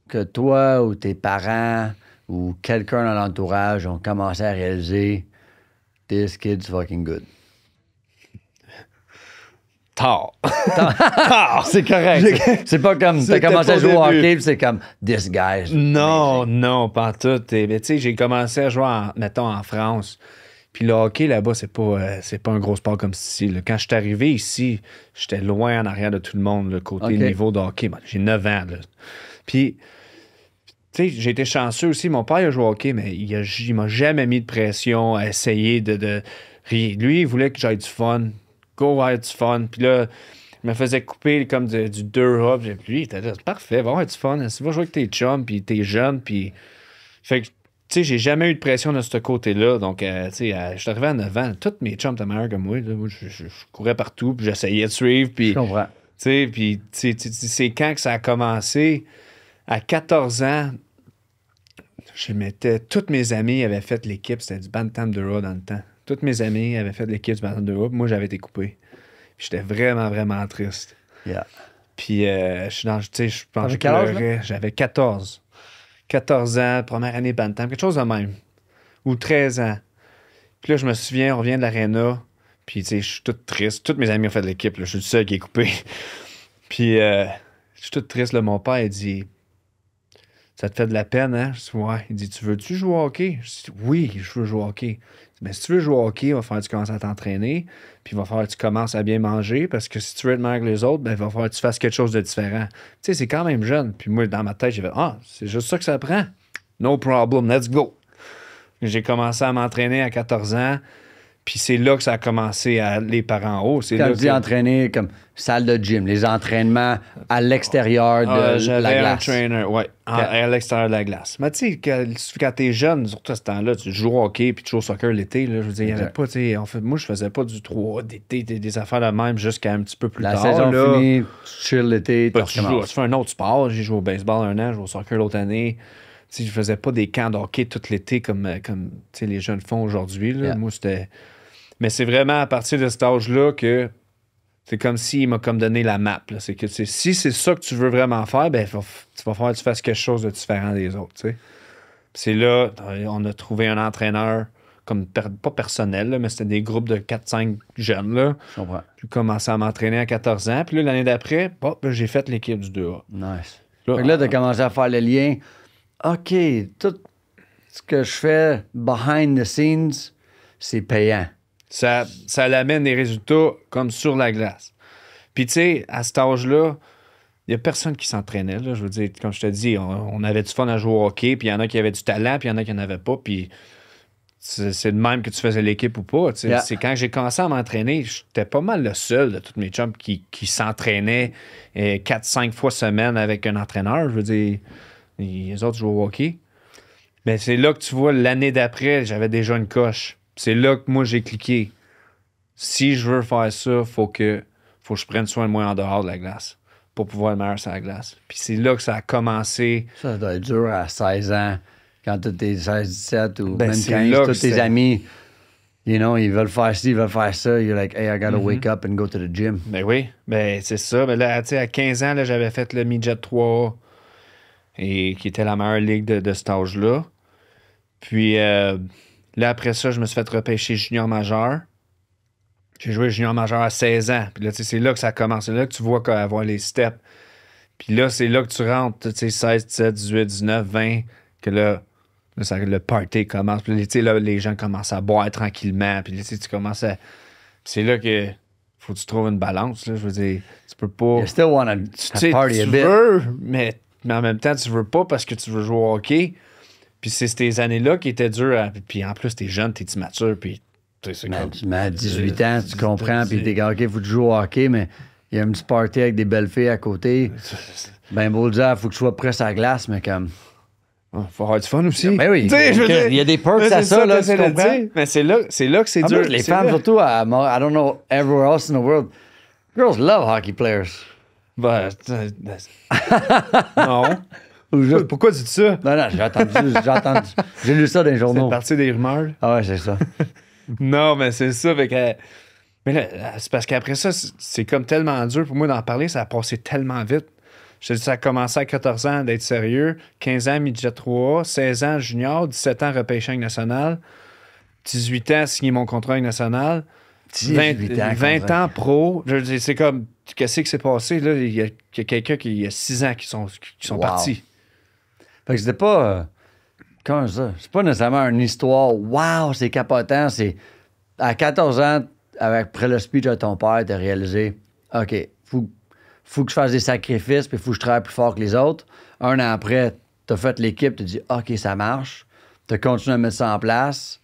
que toi ou tes parents ou quelqu'un dans l'entourage ont commencé à réaliser « This kid's fucking good ». Tard. C'est correct. C'est pas comme t'as commencé à jouer au hockey, puis c'est comme this guy. Non, pas tout. Mais tu sais, j'ai commencé à jouer, mettons, en France. Puis le hockey, là-bas, c'est pas un gros sport comme ici. Là. Quand je suis arrivé ici, j'étais loin en arrière de tout le monde, le côté niveau de hockey. Ben, j'ai 9 ans. Là. Puis, tu sais, j'ai été chanceux aussi. Mon père, il a joué au hockey, mais il m'a jamais mis de pression à essayer de rien. Lui, il voulait que j'aille du fun. Go avoir du fun. Puis là, il me faisait couper comme du 2 Puis lui, il était là, c'est parfait, va avoir du fun. Tu vas jouer avec tes chums, puis t'es jeune, puis... Fait que, tu sais, j'ai jamais eu de pression de ce côté-là. Donc, tu sais, je suis arrivé à 9 ans. Tous mes chums étaient meilleurs que moi. Là. Moi je courais partout, puis j'essayais de suivre. Puis, je comprends. Tu sais, puis c'est quand que ça a commencé. À 14 ans, tous mes amis avaient fait l'équipe. C'était du Bantam de Raw dans le temps. Tous mes amis avaient fait l'équipe du Bantam de Raw. Moi, j'avais été coupé. Puis j'étais vraiment, vraiment triste. Yeah. Puis, je pense que je pleurais. J'avais 14. 14 ans, première année Bantam, quelque chose de même. Ou 13 ans. Puis là, je me souviens, on revient de l'aréna, puis tu sais, je suis tout triste. Tous mes amis ont fait de l'équipe, je suis le seul qui est coupé. Puis, je suis tout triste, là. Mon père, il dit, ça te fait de la peine, hein? Je dis, ouais. Il dit, tu veux-tu jouer au hockey? Je dis, oui, je veux jouer au hockey. Mais si tu veux jouer au hockey, il va falloir que tu commences à t'entraîner, puis il va falloir que tu commences à bien manger, parce que si tu veux être meilleur que les autres, ben, il va falloir que tu fasses quelque chose de différent. Tu sais, c'est quand même jeune. Puis moi, dans ma tête, j'ai fait, c'est juste ça que ça prend. No problem, let's go. J'ai commencé à m'entraîner à 14 ans, puis c'est là que ça a commencé à les parents en haut. Quand tu dis entraîner comme salle de gym, les entraînements à l'extérieur de la glace. J'avais un trainer, oui, à l'extérieur de la glace. Mais tu sais, quand t'es jeune, surtout à ce temps-là, tu joues au hockey puis tu joues au soccer l'été, là, je veux dire, il n'y avait pas, tu sais, moi, je faisais pas du 3 d'été, des affaires de même jusqu'à un petit peu plus tard. La saison finie, tu chill l'été, tu fais un autre sport. J'ai joué au baseball 1 an, j'ai joué au soccer l'autre année. Tu sais, je faisais pas des camps de hockey tout l'été comme tu sais, les jeunes font aujourd'hui. Là. Moi, c'était... Mais c'est vraiment à partir de cet âge-là que c'est comme s'il m'a comme donné la map. Là. C'est que si c'est ça que tu veux vraiment faire, ben tu vas falloir que tu fasses quelque chose de différent des autres. T'sais. C'est là, on a trouvé un entraîneur comme pas personnel, là, mais c'était des groupes de 4-5 jeunes. Là. Je comprends. J'ai commencé à m'entraîner à 14 ans. Puis là, l'année d'après, j'ai fait l'équipe du 2A. Nice. Là, tu as commencé à faire le lien. OK, tout ce que je fais behind the scenes, c'est payant. Ça l'amène des résultats comme sur la glace. Puis, tu sais, à cet âge-là, il n'y a personne qui s'entraînait. Là. Je veux dire, comme je te dis, on avait du fun à jouer au hockey, puis il y en a qui avaient du talent, puis il y en a qui n'en avaient pas. Puis, c'est de même que tu faisais l'équipe ou pas. Yeah. C'est quand j'ai commencé à m'entraîner, j'étais pas mal le seul de tous mes chums qui s'entraînaient 4-5 fois semaine avec un entraîneur. Je veux dire, les autres jouaient au hockey. Mais c'est là que tu vois, l'année d'après, j'avais déjà une coche. C'est là que moi, j'ai cliqué. Si je veux faire ça, faut que je prenne soin de moi en dehors de la glace pour pouvoir être meilleur sur la glace. Puis c'est là que ça a commencé. Ça doit être dur à 16 ans, quand tu es 16-17 ou même 15, tous tes c'est... amis, you know, ils veulent faire ci, ils veulent faire ça. You're like, hey, I gotta wake up and go to the gym. Ben oui, ben c'est ça. Ben là, tu sais, à 15 ans, là, j'avais fait le Midget 3 et qui était la meilleure ligue de cet âge-là. Puis... là, après ça, je me suis fait repêcher junior majeur. J'ai joué junior majeur à 16 ans. Puis là, c'est là que ça commence. C'est là que tu vois avoir les steps. Puis là, c'est là que tu rentres, 16, 17, 18, 19, 20, que là le party commence. Puis là, les gens commencent à boire tranquillement. Puis là, tu commences à... Puis c'est là que faut que tu trouves une balance. Là. Je veux dire, tu peux pas... You still want to party a bit. Tu veux, mais en même temps, tu veux pas parce que tu veux jouer au hockey. Puis c'est ces années-là qui étaient dures. Puis en plus, t'es jeune, t'es immature. Puis tu mets à 18 ans, tu comprends. Puis t'es gars, OK, faut que tu joues au hockey, mais il y a un petit party avec des belles filles à côté. Ben beau le dire, faut que tu sois prêt à la glace, mais comme... Faut avoir du fun aussi. Ben oui, il y a des perks à ça, là, tu comprends? Mais c'est là que c'est dur. Les femmes, surtout, I don't know, everywhere else in the world, girls love hockey players. Ben, non. Pourquoi tu dis ça? Non, j'ai entendu. J'ai lu ça dans les journaux. C'est parti des rumeurs. Ah ouais, c'est ça. Non, mais c'est ça. Fait que, mais là, c'est parce qu'après ça, c'est comme tellement dur pour moi d'en parler. Ça a passé tellement vite. Je te dis, ça a commencé à 14 ans d'être sérieux. 15 ans, midget 3A. 16 ans, junior. 17 ans, repêchage national. 18 ans, signer mon contrat national. 18 ans. 20 ans pro. C'est comme, qu'est-ce qui s'est passé? Là? Il y a quelqu'un qui, il y a 6 ans qui sont partis. Fait que c'était pas... comment ça? C'est pas nécessairement une histoire. Wow, c'est capotant. C'est à 14 ans, après le speech de ton père, t'as réalisé, OK, faut que je fasse des sacrifices, puis il faut que je travaille plus fort que les autres. Un an après, t'as fait l'équipe, t'as dit, OK, ça marche. T'as continué à mettre ça en place.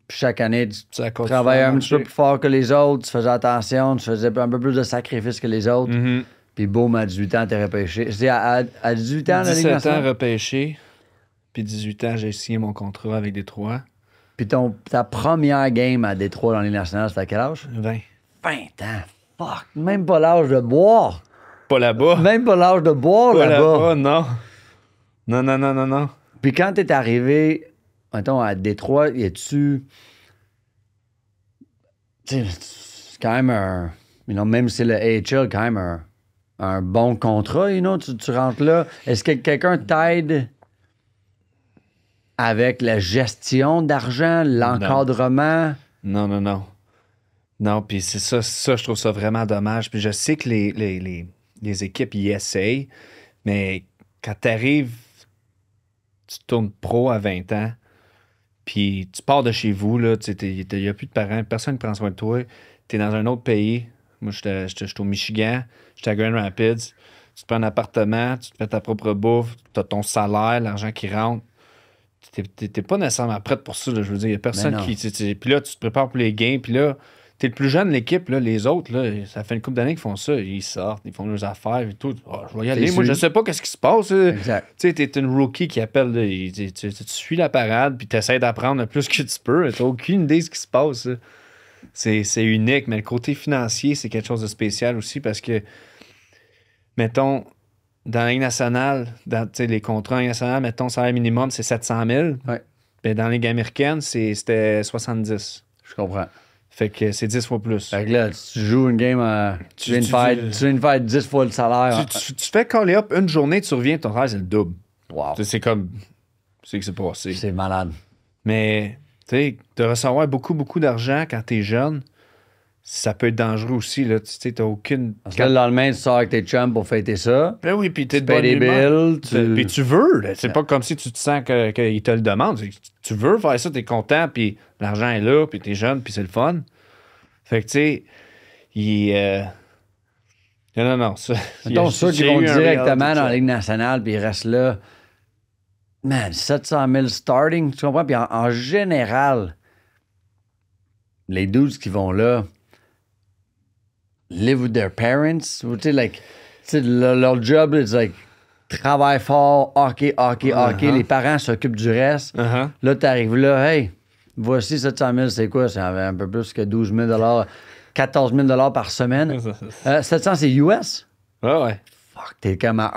Puis chaque année, tu travaillais un petit peu plus fort que les autres, tu faisais attention, tu faisais un peu plus de sacrifices que les autres. Mm-hmm. Puis boum, à 18 ans, t'es repêché. C'est à 18 ans, la Ligue 17 nationale? ans repêché. Puis 18 ans, j'ai signé mon contrat avec Détroit. Puis ta première game à Détroit dans la Ligue nationale, c'était à quel âge? 20. 20 ans. Fuck. Même pas l'âge de boire. Pas là-bas. Même pas l'âge de boire Pas là-bas. Non. Non. Puis quand t'es arrivé, mettons, à Détroit, y a-tu... Tu sais, c'est quand même un... même si c'est le AHL, quand même un bon contrat, tu rentres là. Est-ce que quelqu'un t'aide avec la gestion d'argent, l'encadrement? Non. Non, puis c'est ça, je trouve ça vraiment dommage. Puis je sais que les équipes y essayent, mais quand t'arrives, tu tournes pro à 20 ans, puis tu pars de chez vous, là, il n'y a plus de parents, personne ne prend soin de toi, tu es dans un autre pays. Moi, j'étais au Michigan, j'étais à Grand Rapids, tu te prends un appartement, tu te fais ta propre bouffe, tu as ton salaire, l'argent qui rentre. T'es pas nécessairement prête pour ça, là, je veux dire, il n'y a personne qui... Puis là, tu te prépares pour les games, puis là, t'es le plus jeune de l'équipe, là, les autres, là, ça fait une couple d'années qu'ils font ça, ils sortent, ils font leurs affaires et tout. Oh, je vais y aller, moi, je sais pas qu'est-ce qui se passe. Exact. Tu sais, t'es une rookie qui appelle, là, tu suis la parade, puis t'essaies d'apprendre le plus que tu peux, t'as aucune idée de ce qui se passe. C'est unique, mais le côté financier, c'est quelque chose de spécial aussi, parce que, mettons... Dans la Ligue nationale, dans les contrats en Ligue nationale, mettons, salaire minimum, c'est 700 000. Ouais. Ben, dans la Ligue américaine, c'était 70. Je comprends. Fait que c'est 10 fois plus. Fait que là, tu joues une game, tu viens de faire 10 fois le salaire. Tu fais caller up une journée, tu reviens, ton salaire, c'est le double. Wow. C'est comme... C'est que c'est passé. C'est malade. Mais, tu sais, de recevoir beaucoup, beaucoup d'argent quand t'es jeune, ça peut être dangereux aussi, là. Tu sais, t'as aucune... Parce que là, le lendemain, tu sors avec tes chums pour fêter ça. Ben oui, puis t'es de payes bonne des humeur. billes. Puis tu veux, là. C'est pas comme si tu te sens qu'ils te le demandent. Tu veux faire ça, t'es content, puis l'argent est là, puis t'es jeune, puis c'est le fun. Fait que, tu sais, Non. Ça, mettons ceux qui vont directement dans la Ligue nationale, puis ils restent là. Man, 700 000 starting, tu comprends? Puis en général, les dudes qui vont là live with their parents. Tu sais, leur job, c'est like, travail fort, hockey. Les parents s'occupent du reste. Là, t'arrives là, hey, voici 700 000, c'est quoi? C'est un peu plus que 12 000 14 000 par semaine. 700, c'est US? Ouais. Fuck, t'es comme à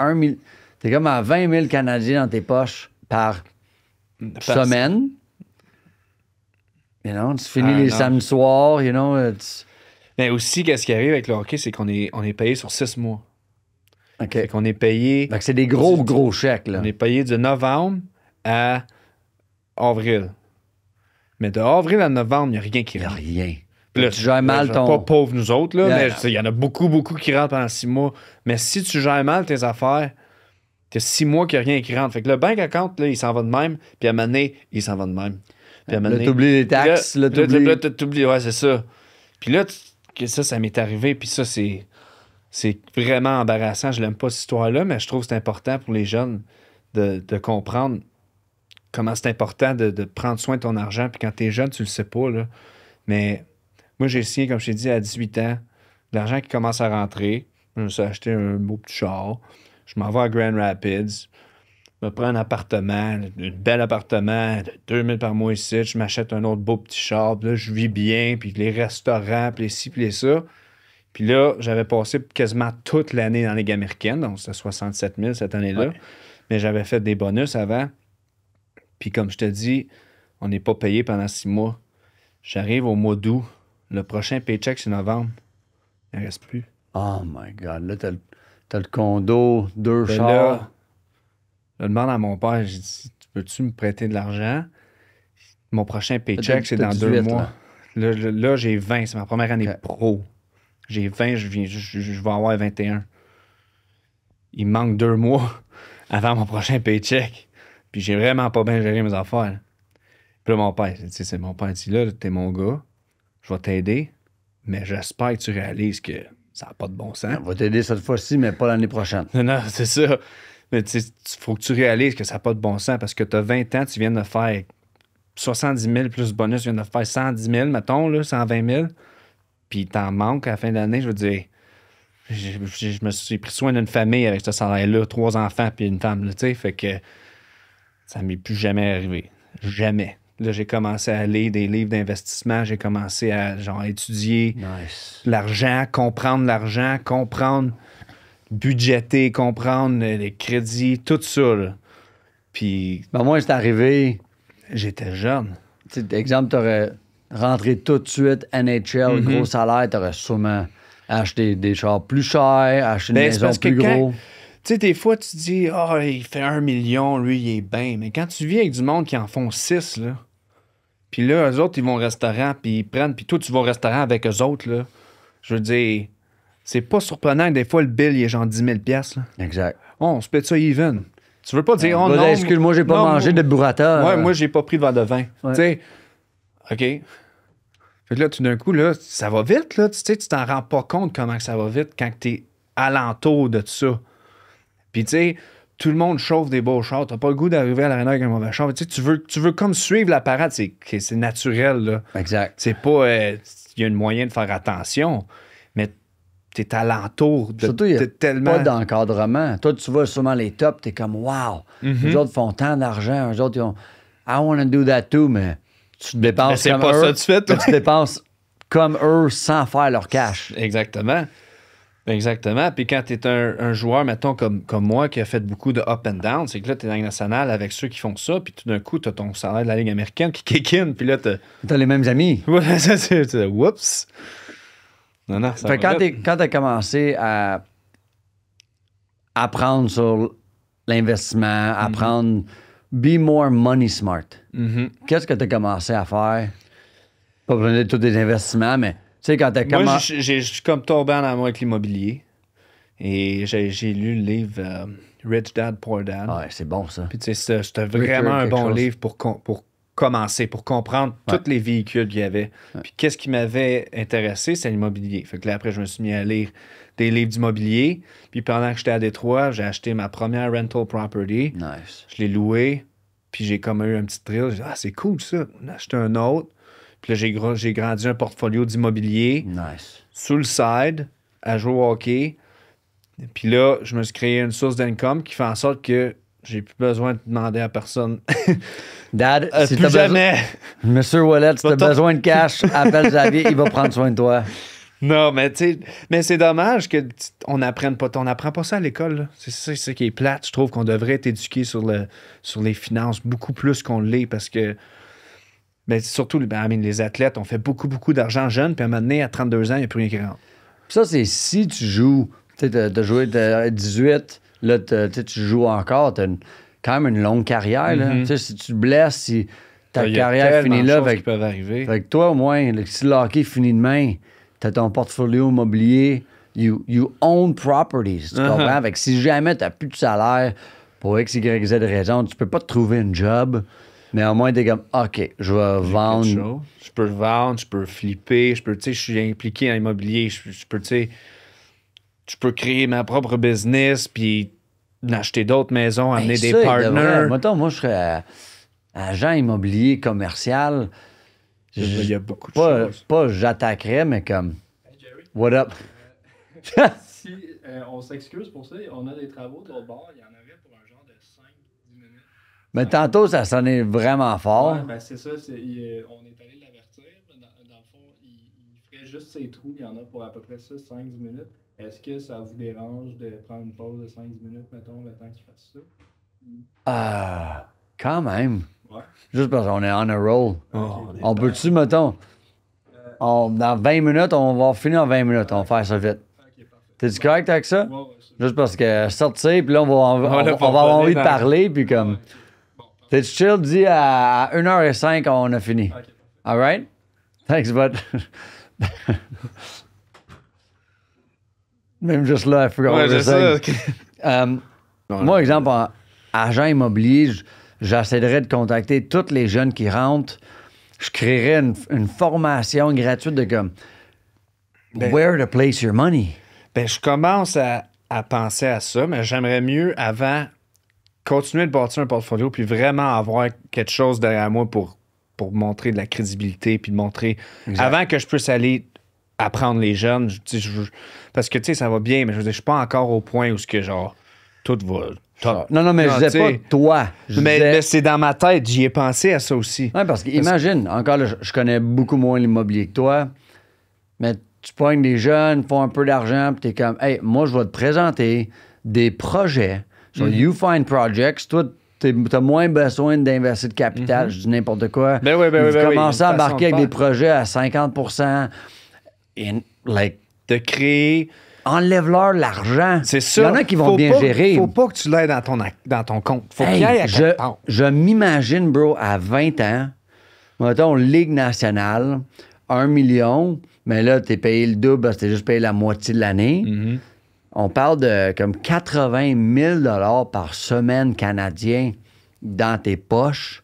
20 000 Canadiens dans tes poches par semaine. Tu finis les samedis soirs, Mais aussi, qu'est-ce qui arrive avec le hockey, c'est qu'on est payé sur 6 mois. OK. Fait qu'on est payé... Fait que c'est des gros chèques, là. On est payé de novembre à avril. Mais de avril à novembre, il n'y a rien qui rentre. Il n'y a rien. Là, tu gères mal ton... Pas pauvre nous autres, là, Yeah. mais il y en a beaucoup qui rentrent pendant 6 mois. Mais si tu gères mal tes affaires, t'as 6 mois qu'il n'y a rien qui rentre. Fait que le bank account, là, il s'en va de même, puis à un moment donné, il s'en va de même. Puis à un moment donné... Là, t'oublies les taxes, là, t'oublies, ouais, c'est ça. Puis là, ça m'est arrivé, puis ça, c'est vraiment embarrassant. Je l'aime pas, cette histoire-là, mais je trouve que c'est important pour les jeunes de comprendre comment c'est important de prendre soin de ton argent. Puis quand t'es jeune, tu le sais pas, là. Mais moi, j'ai signé, comme je t'ai dit, à 18 ans, de l'argent qui commence à rentrer. Je me suis acheté un beau petit char. Je m'en vais à Grand Rapids. Je me prends un appartement, un bel appartement, de 2 000 par mois ici. Je m'achète un autre beau petit char. Puis là, je vis bien. Puis les restaurants, puis les ci, puis les ça. Puis là, j'avais passé quasiment toute l'année dans la Ligue américaine. Donc, c'était 67 000 cette année-là. Ouais. Mais j'avais fait des bonus avant. Puis comme je te dis, on n'est pas payé pendant 6 mois. J'arrive au mois d'août. Le prochain paycheck, c'est novembre. Il ne reste plus. Oh my God. Là, t'as le condo, 2 Ben chars. là, je demande à mon père, j'ai dit, peux-tu me prêter de l'argent? Mon prochain paycheck, c'est dans 2 mois. Là, j'ai 20. C'est ma première année pro. J'ai 20, je vais avoir 21. Il me manque 2 mois avant mon prochain paycheck. Puis j'ai vraiment pas bien géré mes affaires. Puis là, mon père, c'est mon père dit là, t'es mon gars, je vais t'aider, mais j'espère que tu réalises que ça n'a pas de bon sens. On va t'aider cette fois-ci, mais pas l'année prochaine. Non, c'est ça. Mais il faut que tu réalises que ça n'a pas de bon sens parce que tu as 20 ans, tu viens de faire 70 000 plus bonus, tu viens de faire 110 000, mettons, là, 120 000. Puis t'en manques à la fin de l'année, je veux dire. Je me suis pris soin d'une famille avec ce salaire-là, 3 enfants puis une femme, tu sais, fait que ça m'est plus jamais arrivé. Jamais. Là, j'ai commencé à lire des livres d'investissement, j'ai commencé à étudier l'argent, comprendre budgéter, comprendre les crédits, tout ça. Là. Puis... Ben moi, c'est arrivé... J'étais jeune. Tu sais, exemple, t'aurais rentré tout de suite NHL, gros salaire, t'aurais sûrement acheté des chars plus chers, acheté une maison plus gros. Tu sais, des fois, tu te dis, il fait 1 million, lui, il est bien. Mais quand tu vis avec du monde qui en font 6, là, puis là, eux autres, ils vont au restaurant, puis ils prennent, puis toi, tu vas au restaurant avec eux autres, là. Je veux dire, c'est pas surprenant que des fois, le bill, il est genre 10 000 $. Là. Exact. On se pète ça even. Tu veux pas dire, non. Excuse-moi, j'ai pas mangé de burrata. Ouais, moi, j'ai pas pris de verre de vin. Ouais. Tu sais, OK. Fait que là, tout d'un coup, là, ça va vite, là. Tu sais, tu t'en rends pas compte comment ça va vite quand t'es alentour de ça. Puis, tu sais, tout le monde chauffe des beaux chars. T'as pas le goût d'arriver à l'aréna avec un mauvais char. Tu sais, tu veux comme suivre la parade. C'est naturel, là. Exact. C'est pas... Il y a un moyen de faire attention, mais t'es alentour de... Surtout, il y a tellement... pas d'encadrement. Toi, tu vois sûrement les tops, t'es comme, wow. Les autres font tant d'argent. Eux autres, ils ont... I want to do that too, mais tu te dépenses comme eux. C'est pas ça que tu fais, toi. Tu dépenses comme eux sans faire leur cash. Exactement. Exactement. Puis quand tu es un joueur, mettons, comme moi, qui a fait beaucoup de up and down, c'est que là, tu es dans la Ligue nationale avec ceux qui font ça, puis tout d'un coup, tu as ton salaire de la Ligue américaine qui kick in, puis là, tu as les mêmes amis. Ouais, c'est whoops. Non, ça fait quand tu as commencé à apprendre sur l'investissement, apprendre be more money smart, qu'est-ce que tu as commencé à faire? Pas besoin de tous des investissements, mais tu sais, quand t'as commencé... Moi, je suis comme tombé en amour avec l'immobilier. Et j'ai lu le livre Rich Dad, Poor Dad. Ouais, c'est bon, ça. Puis, tu sais, c'était vraiment un bon livre pour commencer, pour comprendre tous les véhicules qu'il y avait. Puis, qu'est-ce qui m'avait intéressé, c'est l'immobilier. Fait que là, après, je me suis mis à lire des livres d'immobilier. Puis, pendant que j'étais à Détroit, j'ai acheté ma première rental property. Nice. Je l'ai loué. Puis, j'ai comme eu un petit thrill. J'ai dit, c'est cool, ça. On a acheté un autre. Puis là, j'ai grandi un portfolio d'immobilier. Nice. Sous le side, à jouer au hockey. Puis là, je me suis créé une source d'income qui fait en sorte que j'ai plus besoin de demander à personne. Dad, si plus jamais. Monsieur Wallet, si t'as besoin de cash, appelle Xavier, il va prendre soin de toi. Non, mais tu sais, c'est dommage qu'on n'apprenne pas. On n'apprend pas ça à l'école. C'est ça qui est plate. Je trouve qu'on devrait être éduqué sur les finances beaucoup plus qu'on l'est parce que mais surtout, les athlètes ont fait beaucoup, beaucoup d'argent jeune, puis à un moment donné, à 32 ans, il n'y a plus rien qui rentre. Ça, c'est si tu joues, tu sais, t'as joué à 18, là, tu joues encore, t'as quand même une longue carrière, là. Tu sais, si tu te blesses, si ta carrière finit là, qui peuvent arriver. Fait que toi, au moins, si le hockey finit demain, t'as ton portfolio immobilier, you own properties, tu comprends? Fait que si jamais t'as plus de salaire, pour X, Y, Z raison, tu peux pas te trouver un job. Mais au moins, t'es comme, OK, je vais vendre. Je peux vendre, je peux flipper, je suis impliqué en immobilier, je peux créer ma propre business, puis acheter d'autres maisons, amener des partners. Mettons, moi, je serais agent immobilier commercial. Il y a beaucoup de choses. Pas j'attaquerais, mais comme, hey Jerry, what up? Si on s'excuse pour ça, on a des travaux de l'autre bord, il y en avait pour un genre de 5-10 minutes. Mais tantôt, ça sonnait vraiment fort. Ouais, ben c'est ça. On est allé l'avertir. Dans le fond, il ferait juste ses trous. Il y en a pour à peu près ça, 5-10 minutes. Est-ce que ça vous dérange de prendre une pause de 5-10 minutes, mettons, le temps qu'il fasse ça? Quand même. Ouais. Juste parce qu'on est on a roll. On peut-tu, mettons, dans 20 minutes, on va finir en 20 minutes. On va faire ça vite. Ok, parfait. T'es-tu correct avec ça? Ouais, Juste parce que sortir, puis là, on va avoir envie de parler, puis comme... T'es chill, dis à 1h05, on a fini. Ok, All right? Thanks, bud. Même juste là, I forgot what I was saying. Moi, exemple, en agent immobilier, j'essaierais de contacter tous les jeunes qui rentrent. Je créerais une formation gratuite de comme where to place your money. Ben, je commence à penser à ça, mais j'aimerais mieux avant continuer de bâtir un portfolio puis vraiment avoir quelque chose derrière moi pour montrer de la crédibilité puis de montrer avant que je puisse aller apprendre les jeunes. Parce que, tu sais, ça va bien, mais je veux dire, je suis pas encore au point où ce que, genre, tout va top. Non, mais je disais pas toi. Mais c'est dans ma tête, j'y ai pensé à ça aussi. Oui, parce qu'imagine, encore là, je connais beaucoup moins l'immobilier que toi, mais tu pognes des jeunes, font un peu d'argent, puis t'es comme, hey, moi, je vais te présenter des projets. So, you find projects. Toi, t'as moins besoin d'investir de capital, je dis n'importe quoi. Ben oui, tu commences à embarquer avec des projets à 50%. De créer. Enlève-leur l'argent. C'est ça. Il y en a qui vont bien gérer. Faut pas que tu l'aies dans ton compte. Faut qu'il y ait à quelque part. Je m'imagine, bro, à 20 ans, mettons, Ligue nationale, 1 million, mais là, t'es payé le double parce que t'es juste payé la moitié de l'année. On parle de comme 80 000 par semaine canadien dans tes poches.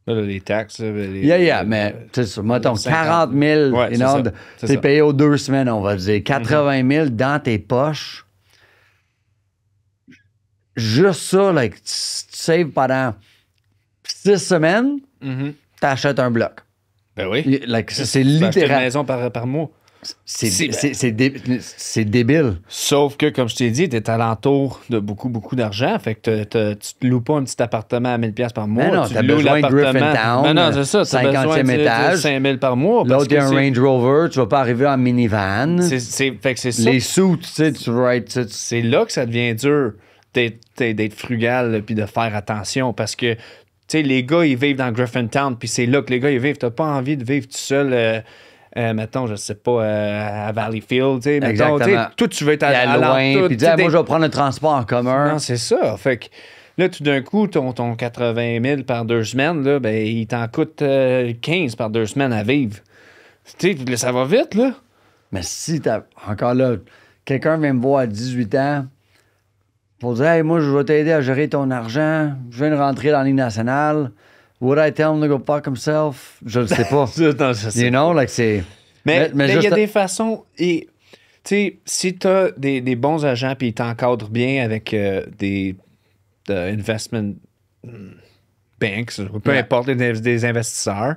Là, les taxes. Mais tu sais, mettons 40 000, t'es payé aux 2 semaines, on va dire. 80 000 dans tes poches. Juste ça, like, tu saves pendant 6 semaines, t'achètes un bloc. Ben oui. Like, c'est littéral. Une maison par mois. C'est débile. Sauf que, comme je t'ai dit, t'es alentour de beaucoup, beaucoup d'argent. Fait que tu te loues pas un petit appartement à 1000$ par mois. Mais non, t'as besoin de Griffintown. Non, c'est ça. 50e étage. 5000 par mois. L'autre, il y a un Range Rover. Tu vas pas arriver en minivan. Fait que c'est ça. Les sous, tu sais, c'est là que ça devient dur d'être frugal puis de faire attention. Parce que, tu sais, les gars, ils vivent dans Griffintown. Puis c'est là que les gars, ils vivent. T'as pas envie de vivre tout seul... mettons, je sais pas, à Valleyfield, tu sais, mettons, toi, tu veux être à loin, puis dire, moi, je vais prendre le transport en commun. Non, c'est ça. Fait que là, tout d'un coup, ton 80 000 par 2 semaines, là, ben, il t'en coûte 15 par 2 semaines à vivre. Tu sais, ça va vite, là. Mais si encore là, quelqu'un vient me voir à 18 ans pour dire, hey, moi, je vais t'aider à gérer ton argent, je viens de rentrer dans la Ligue nationale. Would I tell him to go fuck himself? Je le sais pas. Non, je sais. You know, like c'est... Mais il y a des façons... Et, tu sais, si t'as des bons agents puis ils t'encadrent bien avec des investment banks, peu importe, des investisseurs,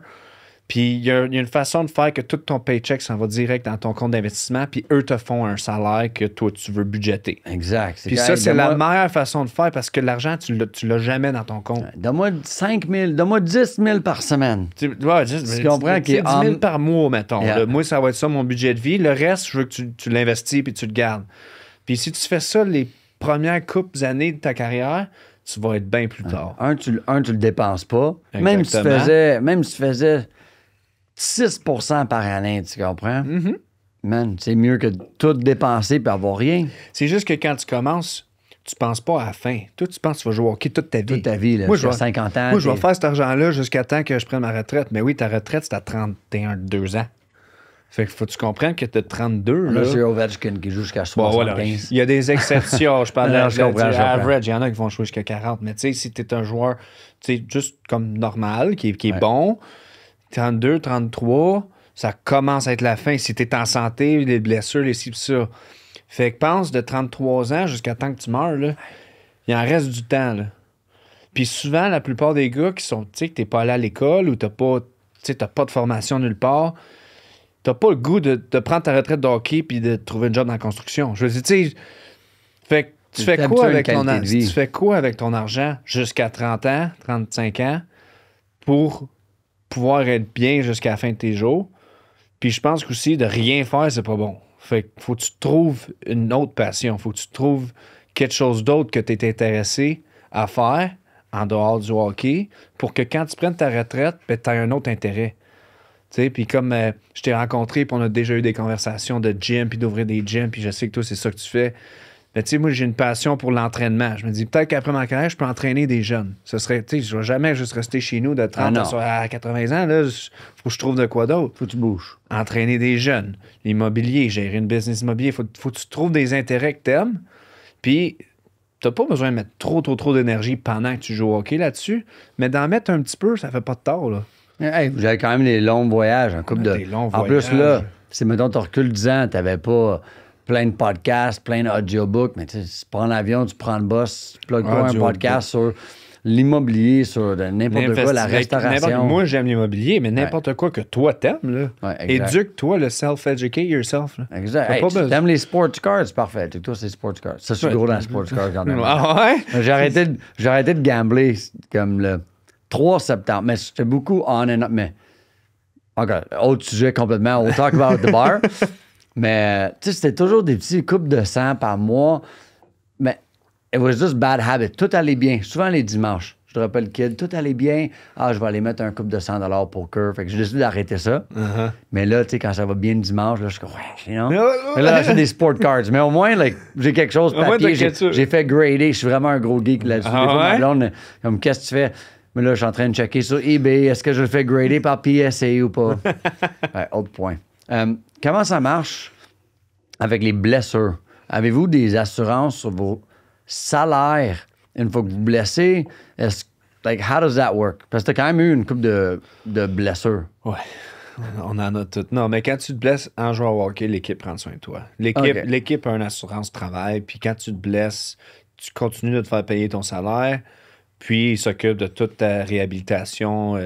puis il y a une façon de faire que tout ton paycheck s'en va direct dans ton compte d'investissement, puis eux te font un salaire que toi, tu veux budgéter. Exact. Puis ça, c'est la meilleure façon de faire parce que l'argent, tu l'as jamais dans ton compte. Donne-moi 5 000, donne-moi 10 000 par semaine. Tu comprends? 10 000 par mois, mettons. Yeah. Moi, ça va être ça, mon budget de vie. Le reste, je veux que tu l'investis puis tu le gardes. Puis si tu fais ça les premières coupes années de ta carrière, tu vas être bien plus tard. Tu le dépenses pas. Exactement. Même si tu faisais 6% par année, tu comprends? Man, c'est mieux que tout dépenser et avoir rien. C'est juste que quand tu commences, tu penses pas à la fin. Toi, tu penses que tu vas jouer au hockey toute ta vie. Toute ta vie, là. Moi, je vais 50 ans. Moi, je vais faire cet argent-là jusqu'à temps que je prenne ma retraite. Mais oui, ta retraite, c'est à 32 ans. Fait que faut que tu comprennes que tu as 32. Là, c'est Ovechkin qui joue jusqu'à 75. Voilà. Il y a des exceptions. Je parle de average. Il y en a qui vont jouer jusqu'à 40. Mais tu sais, si tu es un joueur juste comme normal, qui est bon, 32, 33, ça commence à être la fin. Si tu es en santé, les blessures, les ci, ça. Fait que pense de 33 ans jusqu'à temps que tu meurs, là, il en reste du temps. Là. Puis souvent, la plupart des gars qui sont, tu sais, que t'es pas allé à l'école ou t'as pas de formation nulle part, t'as pas le goût de prendre ta retraite de hockey puis de trouver un job dans la construction. Je veux dire, tu sais, fait que tu fais quoi avec ton argent jusqu'à 30 ans, 35 ans pour pouvoir être bien jusqu'à la fin de tes jours? Puis je pense qu'aussi, de rien faire, c'est pas bon. Fait que faut que tu trouves une autre passion. Faut que tu trouves quelque chose d'autre que tu es intéressé à faire en dehors du hockey pour que quand tu prennes ta retraite, ben, tu aies un autre intérêt. Tu sais, puis comme je t'ai rencontré puis on a déjà eu des conversations de gym puis d'ouvrir des gyms puis je sais que toi, c'est ça que tu fais. Mais tu sais, moi, j'ai une passion pour l'entraînement. Je me dis, peut-être qu'après ma carrière, je peux entraîner des jeunes. Ce serait, tu sais, je ne vais jamais juste rester chez nous de 30 à 80 ans. Là, faut que je trouve de quoi d'autre. Faut que tu bouges. Entraîner des jeunes, l'immobilier, gérer une business immobilier. Faut que tu trouves des intérêts que tu aimes. Puis, tu n'as pas besoin de mettre trop d'énergie pendant que tu joues au hockey là-dessus. Mais d'en mettre un petit peu, ça fait pas de tort, là. Hey, vous avez quand même les longs voyages. Des longs en voyages. plus, là, si, mettons, tu recules 10 ans, tu n'avais pas plein de podcasts, plein d'audiobooks, mais tu prends l'avion, tu prends le bus, tu plugues pas un podcast sur l'immobilier, sur n'importe quoi, la restauration. Moi, j'aime l'immobilier, mais n'importe quoi que toi t'aimes, là. Ouais, éduque-toi, le self-educate yourself. Là. Exact. Hey, t'aimes les sports cars, c'est parfait. Toi, c'est sports cars. Ça, je suis gros dans les sports cars quand même. Ah ouais? J'ai arrêté de gambler comme le 3 septembre, mais c'était beaucoup on and up, mais encore, autre sujet complètement, we'll talk about the bar. Mais, tu sais, c'était toujours des petits coupes de sang par mois. Mais, it was just bad habit. Tout allait bien. Souvent les dimanches. Je te rappelle, kid, tout allait bien. Ah, je vais aller mettre un coupe de $100 pour poker. Fait que j'ai décidé d'arrêter ça. Uh-huh. Mais là, tu sais, quand ça va bien le dimanche, là, je suis comme, ouais, non. Mais là, c'est des sport cards. Mais au moins, like, j'ai quelque chose papier. J'ai fait grader. Je suis vraiment un gros geek là-dessus. Ah, des fois, ouais? ma blonde, comme, qu'est-ce que tu fais? Mais là, je suis en train de checker sur eBay. Est-ce que je le fais grader par PSA ou pas? Ouais, autre point. Comment ça marche avec les blessures? Avez-vous des assurances sur vos salaires une fois que vous blessez? Like, how does that work? Parce que t'as quand même eu une couple de blessures. Ouais. On en a toutes. Non, mais quand tu te blesses en jouant au hockey, l'équipe prend soin de toi. L'équipe a une assurance travail, puis quand tu te blesses, tu continues de te faire payer ton salaire, puis il s'occupe de toute ta réhabilitation,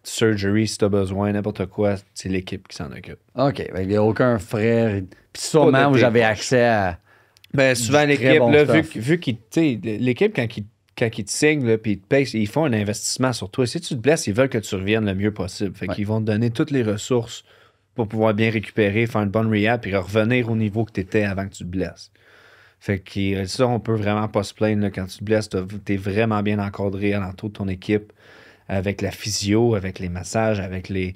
surgery si tu as besoin, n'importe quoi, c'est l'équipe qui s'en occupe. OK. Il n'y a aucun frais. Puis sûrement, vous avez accès à. Ben, souvent, l'équipe, bon là, stuff. vu qu'ils. L'équipe, quand ils te signent, là, puis ils te payent, ils font un investissement sur toi. Si tu te blesses, ils veulent que tu reviennes le mieux possible. Fait qu'ils vont te donner toutes les ressources pour pouvoir bien récupérer, faire une bonne rehab, puis revenir au niveau que tu étais avant que tu te blesses. Fait que ça, on peut vraiment pas se plaindre. Là, quand tu te blesses, t'es vraiment bien encadré alentour de ton équipe, avec la physio, avec les massages, avec les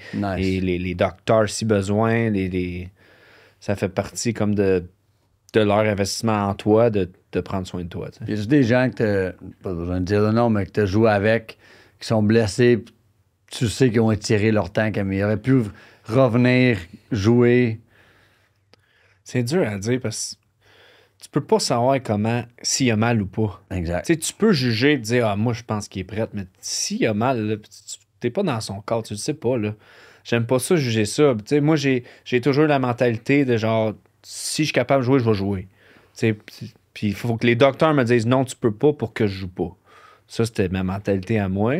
docteurs si besoin. Ça fait partie comme de leur investissement en toi, de prendre soin de toi. Il y a juste des gens que pas besoin de dire le nom, mais que tu as joué avec, qui sont blessés, tu sais qu'ils ont étiré leur temps, comme ils auraient pu revenir, jouer. C'est dur à dire parce que tu peux pas savoir s'il a mal ou pas. Exact. Tu sais, tu peux juger et dire, moi, je pense qu'il est prêt, mais s'il a mal, là, t'es pas dans son corps, tu le sais pas, là. J'aime pas ça, juger ça. Tu sais, moi, j'ai toujours la mentalité de genre, si je suis capable de jouer, je vais jouer. Tu sais, puis il faut que les docteurs me disent, non, tu peux pas pour que je joue pas. Ça, c'était ma mentalité à moi.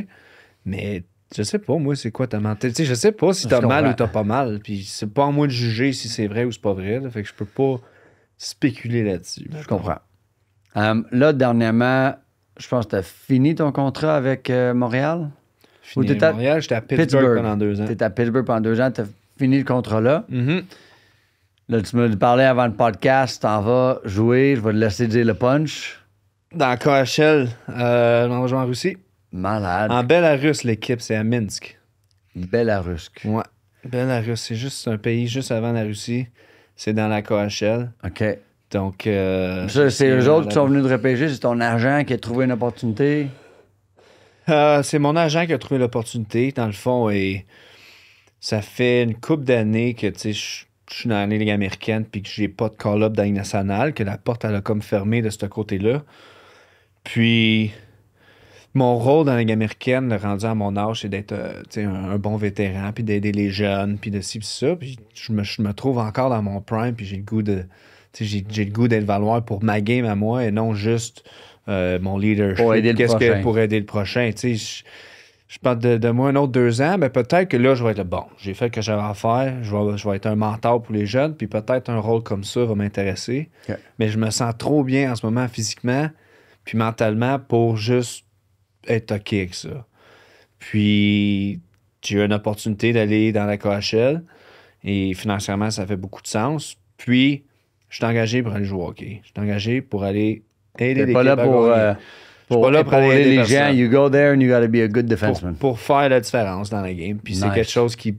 Mais je sais pas, moi, c'est quoi ta mentalité. Tu sais, je sais pas si t'as mal ou t'as pas mal. Puis c'est pas à moi de juger si c'est vrai ou c'est pas vrai. Là. Fait que je peux pas spéculer là-dessus. Je comprends. Là, dernièrement, je pense que tu as fini ton contrat avec Montréal? Fini à Montréal, j'étais à Pittsburgh pendant 2 ans. Tu étais à Pittsburgh pendant 2 ans, tu as fini le contrat-là. Mm-hmm. Là, tu me parlais avant le podcast, t'en vas jouer, je vais te laisser dire le punch. Dans KHL, on va jouer en Russie. Malade. En Belarus, l'équipe, c'est à Minsk. Belarus. Ouais. Belarus, c'est juste un pays juste avant la Russie. C'est dans la KHL. OK. Donc. Ça, c'est eux autres qui sont venus de repêcher. C'est ton agent qui a trouvé une opportunité? C'est mon agent qui a trouvé l'opportunité, dans le fond. Et ça fait une couple d'années que, tu sais, je suis dans la Ligue américaine puis que j'ai pas de call-up dans la Ligue nationale, que la porte, elle a comme fermé de ce côté-là. Puis. Mon rôle dans la Ligue américaine, rendu à mon âge, c'est d'être un bon vétéran, puis d'aider les jeunes, puis de ci, puis ça. Puis je me trouve encore dans mon prime, puis j'ai le goût j'ai le goût d'être valoir pour ma game à moi et non juste mon leadership. Pour aider le prochain. Pour aider le prochain. Je parle de moi un autre 2 ans, mais peut-être que là, je vais être bon. J'ai fait ce que j'avais à faire. Je vais être un mentor pour les jeunes, puis peut-être un rôle comme ça va m'intéresser. Okay. Mais je me sens trop bien en ce moment physiquement, puis mentalement pour juste être OK avec ça. Puis, j'ai eu une opportunité d'aller dans la KHL et financièrement, ça fait beaucoup de sens. Puis, je suis engagé pour aller jouer au hockey. Je suis engagé pour aller aider l'équipe à gagner. Pour aider les gens. You go there and you gotta be a good defenseman. Pour faire la différence dans la game. Puis, c'est quelque chose qui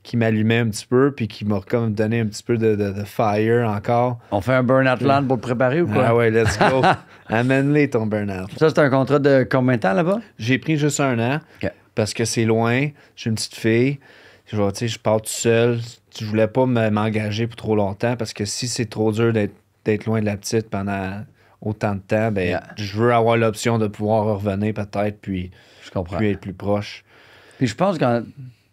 qui m'allumait un petit peu, puis qui m'a comme donné un petit peu de fire encore. On fait un burn-out land pour te préparer ou quoi? Ah ouais, let's go. Amène-les ton burn-out. Ça, c'est un contrat de combien de temps là-bas? J'ai pris juste 1 an, OK. parce que c'est loin. J'ai une petite fille. Je pars tout seul. Je voulais pas m'engager pour trop longtemps, parce que si c'est trop dur d'être loin de la petite pendant autant de temps, ben je veux avoir l'option de pouvoir revenir peut-être, puis être plus proche. Puis je pense que quand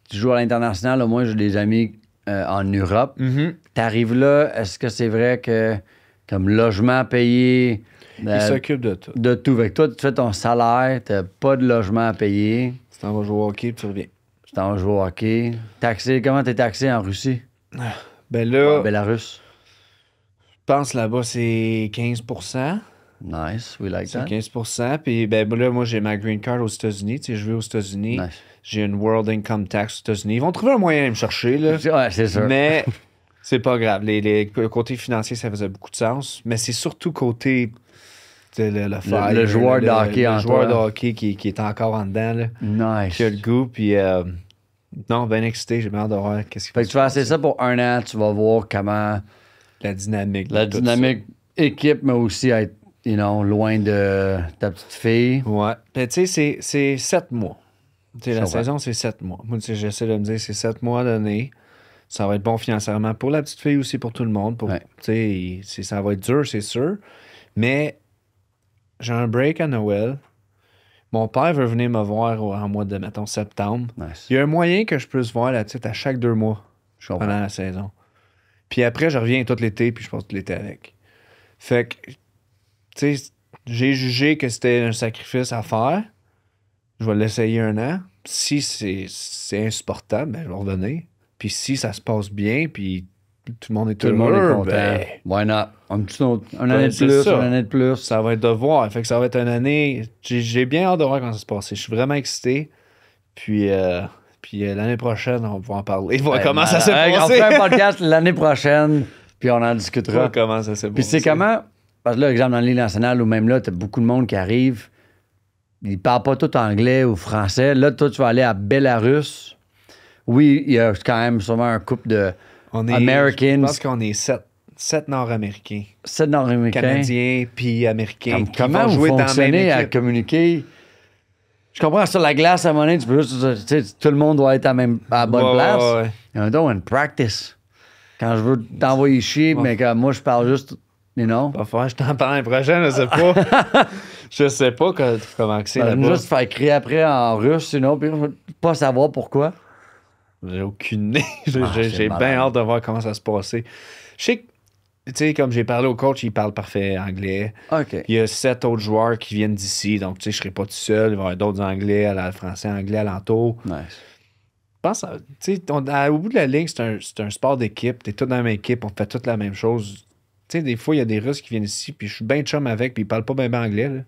tu joues à l'international, moi j'ai des amis en Europe. T'arrives là, est-ce que c'est vrai que comme logement payé... Ils s'occupent de tout. De tout. Avec toi, tu fais ton salaire, t'as pas de logement à payer. Tu t'en vas jouer au hockey, puis tu reviens. Tu t'en vas jouer au hockey. Taxé, comment t'es taxé en Russie? Ben là... En Bélarus. Je pense là-bas, c'est 15%. Nice, we like that. C'est 15%. Puis ben là, moi, j'ai ma green card aux États-Unis. Tu sais, je vais aux États-Unis. Nice. J'ai une World Income Tax aux États-Unis. Ils vont trouver un moyen de me chercher, là. Ouais, c'est sûr. Mais c'est pas grave. Le côté financier, ça faisait beaucoup de sens. Mais c'est surtout côté... Le joueur de hockey en Le joueur de hockey qui est encore en dedans, là. Nice. Qui a le goût, puis... non, bien excité. J'ai bien hâte de voir qu'est-ce qu'il Fait que tu vas essayer ça pour 1 an, tu vas voir comment... La dynamique. La dynamique équipe, mais aussi être, loin de ta petite fille. Ouais. Puis tu sais, c'est 7 mois. Tu sais, la saison, c'est 7 mois. Moi, tu sais, j'essaie de me dire, c'est 7 mois d'année. Ça va être bon financièrement pour la petite fille aussi, pour tout le monde. Tu sais, ça va être dur, c'est sûr. Mais j'ai un break à Noël. Mon père veut venir me voir en mois de, mettons, septembre. Nice. Il y a un moyen que je puisse voir la petite à chaque 2 mois pendant la saison. Puis après, je reviens tout l'été, puis je passe tout l'été avec. Fait que, tu sais, j'ai jugé que c'était un sacrifice à faire. Je vais l'essayer 1 an. Si c'est insupportable, ben, je vais revenir. Puis si ça se passe bien, puis tout le monde est content. Ben, Why not? Un année de plus, une année de plus. Ça va être de voir. Fait que ça va être une année... J'ai bien hâte de voir comment ça se passe. Je suis vraiment excité. Puis l'année prochaine, on va pouvoir en parler. Voir comment ça s'est passé. On fera un podcast l'année prochaine, puis on en discutera. Voir comment ça s'est passé. Puis c'est comment... Parce que là, exemple, dans la Ligue nationale, ou même là, t'as beaucoup de monde qui arrive, ils parlent pas tout anglais ou français. Là, toi, tu vas aller à Bélarus. Oui, il y a quand même sûrement un couple de Americans. Je pense qu'on est 7 Nord-Américains. 7 Nord-Américains. Canadiens puis Américains. Comment vous fonctionnez à communiquer? Je comprends sur la glace, à un moment donné, tu peux juste, tu sais, tout le monde doit être à la bonne place. Ouais. Il y a un don, une practice. Quand je veux t'envoyer chier, mais que moi, je parle juste, Va falloir que je t'en parle l'année prochaine, je sais pas. Je sais pas comment c'est là-bas. Juste faire crier après en russe, sinon, puis pas savoir pourquoi. J'ai aucune idée. J'ai bien hâte de voir comment ça va se passer. Je sais que, tu sais, comme j'ai parlé au coach, il parle parfait anglais. OK. Il y a 7 autres joueurs qui viennent d'ici, donc tu sais, je serai pas tout seul. Il va y avoir d'autres anglais, français, anglais alentour. Nice. Je pense, tu sais, au bout de la ligne, c'est un sport d'équipe. T'es tous dans la même équipe, on fait toute la même chose. Tu sais, des fois, il y a des Russes qui viennent ici, puis je suis bien chum avec, puis ils parlent pas bien anglais, là.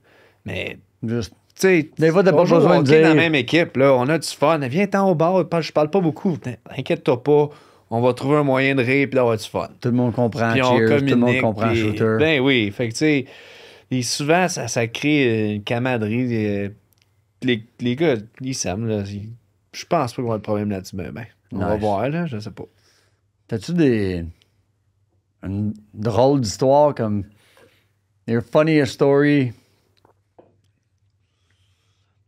Mais, juste, tu sais, des fois, t'as pas besoin de dire. dans la même équipe, là, on a du fun. Viens-t'en au bar, je parle pas beaucoup. Inquiète-toi pas, on va trouver un moyen de rire, puis d'avoir du fun. Tout le monde comprend Puis cheers, communique, tout le monde comprend puis, shooter. Ben oui, fait que tu sais, et souvent, ça crée une camaraderie. Les gars, ils s'aiment, là. Je pense pas qu'on va avoir de problème là-dessus, mais ben, on va voir, là, je sais pas. T'as-tu une drôle d'histoire comme your funniest story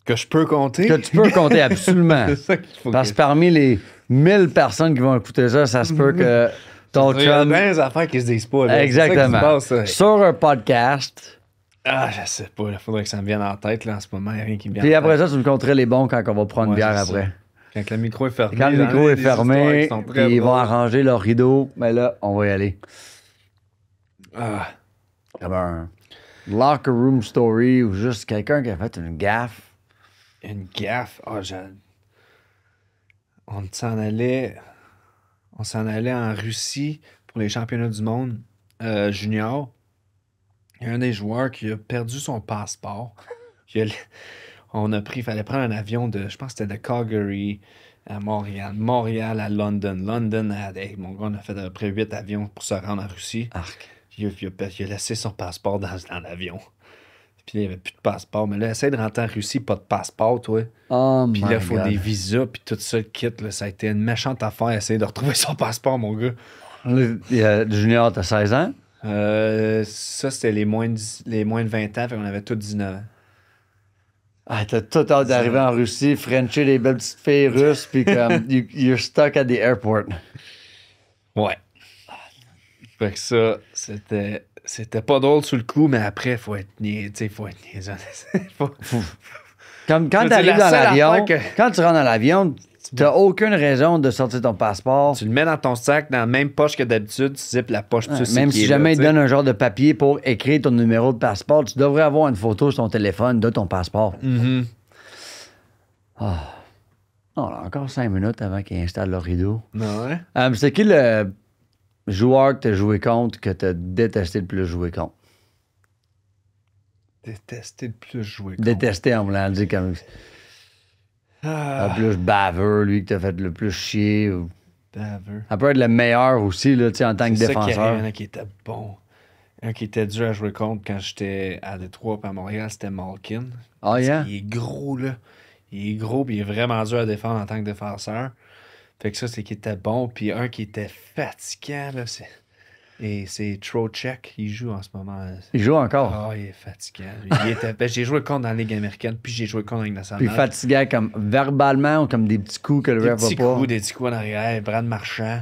Que je peux compter? que tu peux compter absolument? C'est ça qu'il faut. Parce que parmi les 1000 personnes qui vont écouter ça, ça se peut que ton Il y a chum... bien des affaires qui se disent pas. Là. Exactement. C'est ça qui se passe, sur un podcast. Ah, je sais pas. Il faudrait que ça me vienne en tête, là, en ce moment. Il n'y a rien qui me vient Puis en après tête. ça, tu me compterais les bons quand on va prendre une bière c'est ça. après. Quand le micro est fermé. Quand le micro est fermé, puis ils vont arranger. arranger leur rideau, mais là, on va y aller. Ah, Comme un locker room story ou juste quelqu'un qui a fait une gaffe. une gaffe. Ah, on s'en allait en Russie pour les championnats du monde junior. Il y a un des joueurs qui a perdu son passeport. Il fallait prendre un avion je pense que c'était de Calgary à Montréal, Montréal à London, London à... Mon gars, on a fait à peu près 8 avions pour se rendre en Russie. Arc. Il a laissé son passeport dans l'avion. Puis il n'y avait plus de passeport. Mais là, essaye de rentrer en Russie, pas de passeport, toi. Oh Puis là, il faut des visas, puis tout ça, le kit. Là, ça a été une méchante affaire, essayer de retrouver son passeport, mon gars. Junior, t'as 16 ans? Ça, c'était les moins de 20 ans, fait qu'on avait tous 19 ans. Ah, t'as tout hâte d'arriver en Russie, frencher les belles petites filles russes, puis comme, you're stuck at the airport. Ouais. Fait que ça, c'était pas drôle sur le coup, mais après, faut être niaiseux. Comme quand Je veux t'arrives dire, la dans seule l'avion, affaire que- quand tu rentres dans l'avion, t'as aucune raison de sortir ton passeport. Tu le mets dans ton sac, dans la même poche que d'habitude, tu zippes la poche, tu sais Même qui si est jamais là, ils te tu sais. donnent un genre de papier pour écrire ton numéro de passeport, tu devrais avoir une photo sur ton téléphone de ton passeport. Mhm. On a encore 5 minutes avant qu'ils installent le rideau. Non, ouais? C'est qui le joueur que t'as joué contre que t'as détesté le plus jouer contre? Détester le plus jouer contre. Détesté en voulant dire comme Ah, le plus baveux, lui que t'as fait le plus chier. Ou... baveux. Ça peut être le meilleur aussi, là, tu sais, en tant que C'est ça qui arrive, il y défenseur. en a qui était bon. Un qui était dur à jouer contre quand j'étais à Détroit puis à Montréal, c'était Malkin. Ah, yeah? Il est gros, là. Il est gros puis il est vraiment dur à défendre en tant que défenseur. Fait que ça, c'est qu'il était bon. Puis un qui était fatigant, là, c'est Trocheck. Il joue en ce moment. Il joue encore. Ah, il est fatigant. J'ai joué contre dans la Ligue américaine, puis j'ai joué contre dans la Ligue nationale. Puis fatigant comme verbalement ou comme des petits coups que le Des ref va petits pas. coups, des petits coups en arrière, Brad Marchand.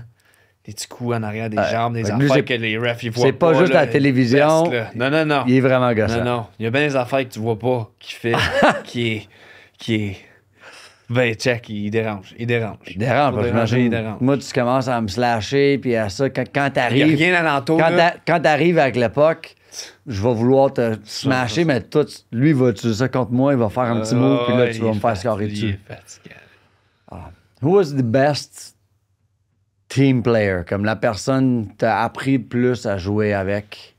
Des petits coups en arrière des Ouais. jambes, des Fait que lui, affaires c'est- que les refs, ils voient c'est pas juste là, à la télévision. best, là. Non, non, non. Il est vraiment gossant. Non, non. Il y a bien des affaires que tu vois pas, qui fait, qui est... Ben, check, il dérange. Il dérange. Il dérange, Pour parce que déranger, j'imagine, il dérange. moi, tu commences à me slasher, puis à ça, quand Il n'y a t'arrives, rien alentour, quand là. t'arrives avec le puck, je vais vouloir te smasher, mais toi, lui, il va utiliser ça contre moi, il va faire un petit move, puis là, tu vas me faire scorer Il dessus. est fatigant. Who was the best team player? Comme la personne que t'as appris le plus à jouer avec?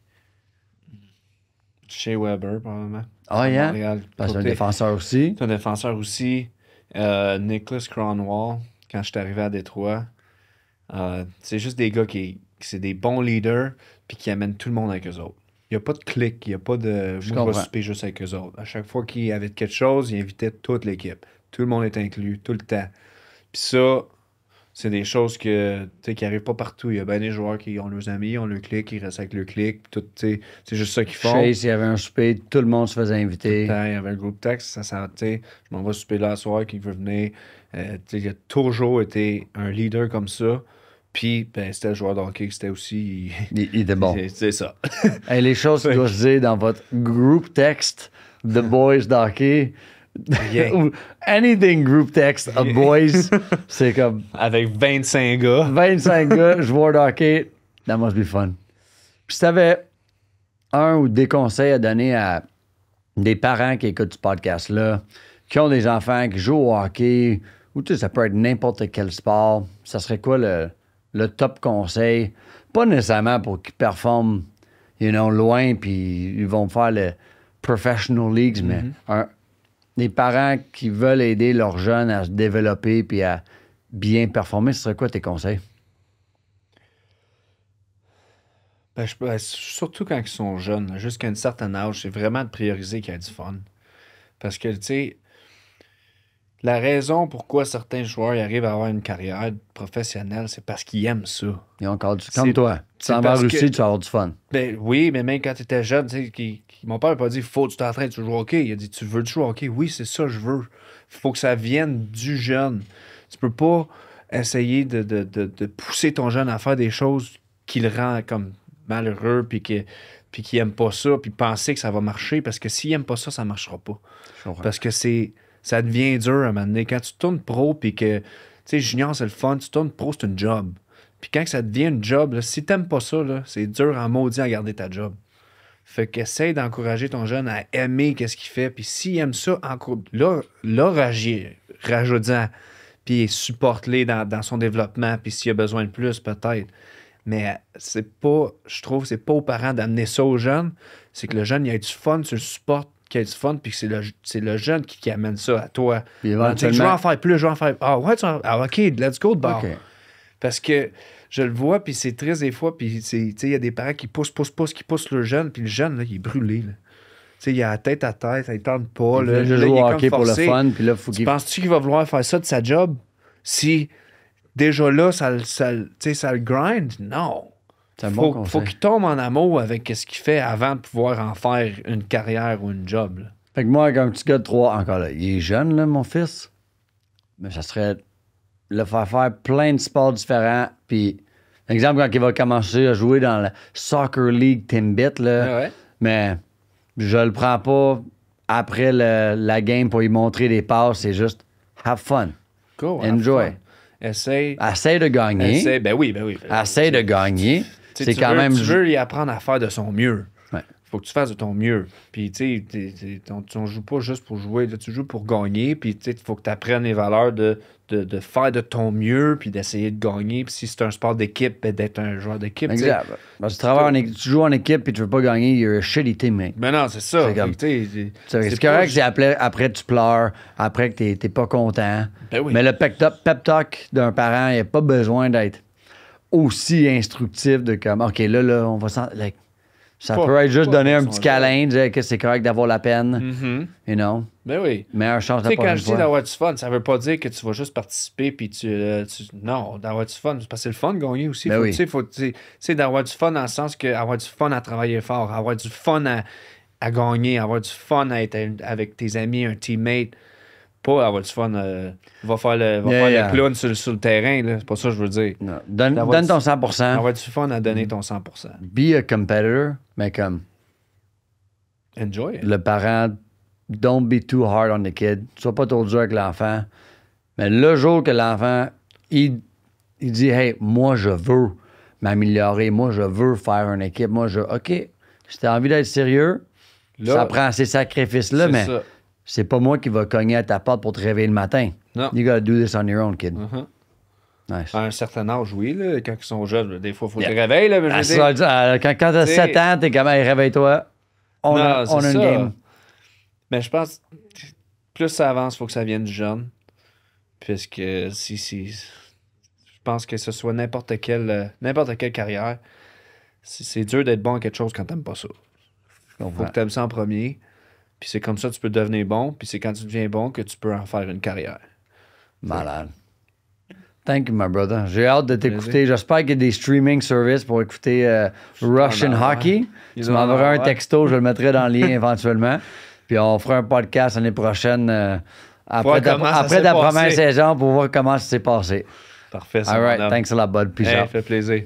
Shea Weber, probablement. Ah, À yeah? Montréal. Parce que c'est un Côté- défenseur aussi. C'est un défenseur aussi. Nicholas Cronwall, quand je suis arrivé à Détroit. C'est juste des gars qui c'est des bons leaders puis qui amènent tout le monde avec eux autres. Il n'y a pas de clic, il n'y a pas de moi je comprends. vais souper juste avec eux autres. À chaque fois qu'il y avait quelque chose, il invitait toute l'équipe. Tout le monde est inclus, tout le temps. Puis ça, c'est des choses que, tu sais, qui n'arrivent pas partout. Il y a bien des joueurs qui ont leurs amis, ont leur clic, ils restent avec leur clic. Tout, tu sais, c'est juste ça qu'ils font. Chase, il y avait un souper, tout le monde se faisait inviter. Il y avait un groupe texte, tu sais, je m'en vais souper là ce soir, qui veut venir. Tu sais, il a toujours été un leader comme ça. Puis, ben, c'était le joueur de hockey, c'était aussi. Il était bon. C'est ça. Hey, les choses qui doivent se dire dans votre group text The Boys d'hockey Rien. ou anything group text of boys, c'est comme Avec 25 gars. 25 gars, joueurs de hockey, that must be fun. Puis si t'avais un ou des conseils à donner à des parents qui écoutent ce podcast-là, qui ont des enfants qui jouent au hockey, ou tu sais, ça peut être n'importe quel sport, ça serait quoi le top conseil? Pas nécessairement pour qu'ils performent loin, puis ils vont faire le professional leagues, mais des parents qui veulent aider leurs jeunes à se développer puis à bien performer, ce serait quoi tes conseils? Ben, surtout quand ils sont jeunes, là, jusqu'à un certain âge, c'est vraiment de prioriser qu'il y ait du fun. Parce que, tu sais, la raison pourquoi certains joueurs y arrivent à avoir une carrière professionnelle, c'est parce qu'ils aiment ça. Ils ont encore du... C'est- Comme toi, tu c'est s'en vas en parce Russie, que- tu vas avoir du fun. Ben oui, mais même quand tu étais jeune, tu sais, mon père n'a pas dit faut que tu t'entraînes, tu joues au hockey. Il a dit tu veux jouer au hockey. Oui, c'est ça, je veux. Faut que ça vienne du jeune. Tu peux pas essayer de pousser ton jeune à faire des choses qui le rend comme malheureux puis qu'il aime pas ça, puis penser que ça va marcher, parce que s'il aime pas ça, ça marchera pas. Je comprends. Parce que ça devient dur à un moment donné. Quand tu tournes pro, puis que, tu sais, junior, c'est le fun, tu tournes pro, c'est une job. Puis quand ça devient une job, là, si t'aimes pas ça, là, c'est dur en maudit à garder ta job. Fait qu'essaye d'encourager ton jeune à aimer qu'est-ce qu'il fait, puis s'il aime ça, là rajoute-en, puis supporte-les dans son développement, puis s'il a besoin de plus, peut-être. Mais c'est pas, je trouve, c'est pas aux parents d'amener ça aux jeunes, c'est que le jeune, il a du fun, tu le supportes, qu'il ait du fun, puis que c'est le jeune qui amène ça à toi. Puis Tu sais, je vais éventuellement... en faire plus, je vais en faire... Ah ouais, OK, let's go de bord. OK. Parce que je le vois, puis c'est triste des fois, puis tu sais, il y a des parents qui poussent, qui poussent le jeune, puis le jeune, là, il est brûlé, là. Tu sais, il a la tête à tête, il tente pas. Il Là, veut juste là, jouer il est au comme hockey pour le forcé. fun, puis là, faut qu'il... Penses-tu qu'il va vouloir faire ça de sa job? Si déjà là, ça le grind? Non. C'est un bon Faut conseil. qu'il tombe en amour avec ce qu'il fait avant de pouvoir en faire une carrière ou une job. Là. Fait que moi, avec un petit gars de 3, encore là, il est jeune, là, mon fils, mais ça serait le faire plein de sports différents, puis, exemple, quand il va commencer à jouer dans la Soccer League Timbit, là, Ouais. mais je le prends pas après la game pour lui montrer des passes, c'est juste have fun. Cool. Enjoy. Essaye. Essaye de gagner. Ben oui. Essaye de gagner. T'sais, C'est quand même... Tu veux y apprendre à faire de son mieux. Ouais. Faut que tu fasses de ton mieux. Puis, tu sais, on joue pas juste pour jouer. Là, tu joues pour gagner. Puis, tu sais, il faut que tu apprennes les valeurs de faire de ton mieux. Puis, d'essayer de gagner. Puis, si c'est un sport d'équipe, ben, d'être un joueur d'équipe. Exact. Parce que tu joues en équipe puis tu veux pas gagner, you're a shitty teammate. Mais non, c'est ça. C'est comme- Fait que, C'est correct si après tu pleures, après que t'es pas content. Ben oui. Mais le pep talk d'un parent, il n'y a pas besoin d'être aussi instructif de comme, OK, là, on va ça Pas- peut être juste pas donner un besoin petit de- câlin, dire que c'est correct d'avoir la peine, Mhm. you know. Ben oui. Meilleure chance Tu sais, de quand pas je dis d'avoir du fun, ça veut pas dire que tu vas juste participer puis non, d'avoir du fun. Parce que c'est le fun de gagner aussi. Ben oui. Tu sais, d'avoir du fun dans le sens que avoir du fun à travailler fort, avoir du fun à gagner, avoir du fun à être avec tes amis, un teammate. Pas avoir du fun, va faire le clown sur le terrain. Là. C'est pas ça que je veux dire. Non. Donne D'avoir ton du- 100%. Avoir du fun à donner ton 100%. Be a competitor, mais comme Enjoy it. le parent, don't be too hard on the kid. Sois pas trop dur avec l'enfant. Mais le jour que l'enfant, il dit, hey, moi, je veux m'améliorer. Moi, je veux faire une équipe. OK, si t'as envie d'être sérieux, Là, ça prend ces sacrifices-là, c'est mais ça. c'est pas moi qui va cogner à ta porte pour te réveiller le matin. Non. You gotta do this on your own, kid. Mhm. Nice. À un certain âge, oui, là, quand ils sont jeunes, des fois, il faut Yeah. qu'ils te réveillent. Là, mais je veux dire, Quand t'as T'sais- 7 ans, t'es comme, hey, réveille-toi. On Non, a c'est une ça. game. Mais je pense plus ça avance, il faut que ça vienne du jeune. Puisque je pense que ce soit n'importe quelle carrière, c'est dur d'être bon à quelque chose quand t'aimes pas ça. Faut que t'aimes ça en premier. Puis c'est comme ça que tu peux devenir bon. Puis c'est quand tu deviens bon que tu peux en faire une carrière. Malade. Thank you, my brother. J'ai hâte de t'écouter. Plaisir. J'espère qu'il y a des streaming services pour écouter Russian en avoir. Hockey. Il Tu doit en m'enverras un avoir. texto, je le mettrai dans le lien éventuellement. Puis on fera un podcast l'année prochaine après ta comment ça s'est première passé. saison pour voir comment ça s'est passé. Parfait, ça. All right. mon homme. Thanks a lot, bud. Peace Hey, out. fait plaisir.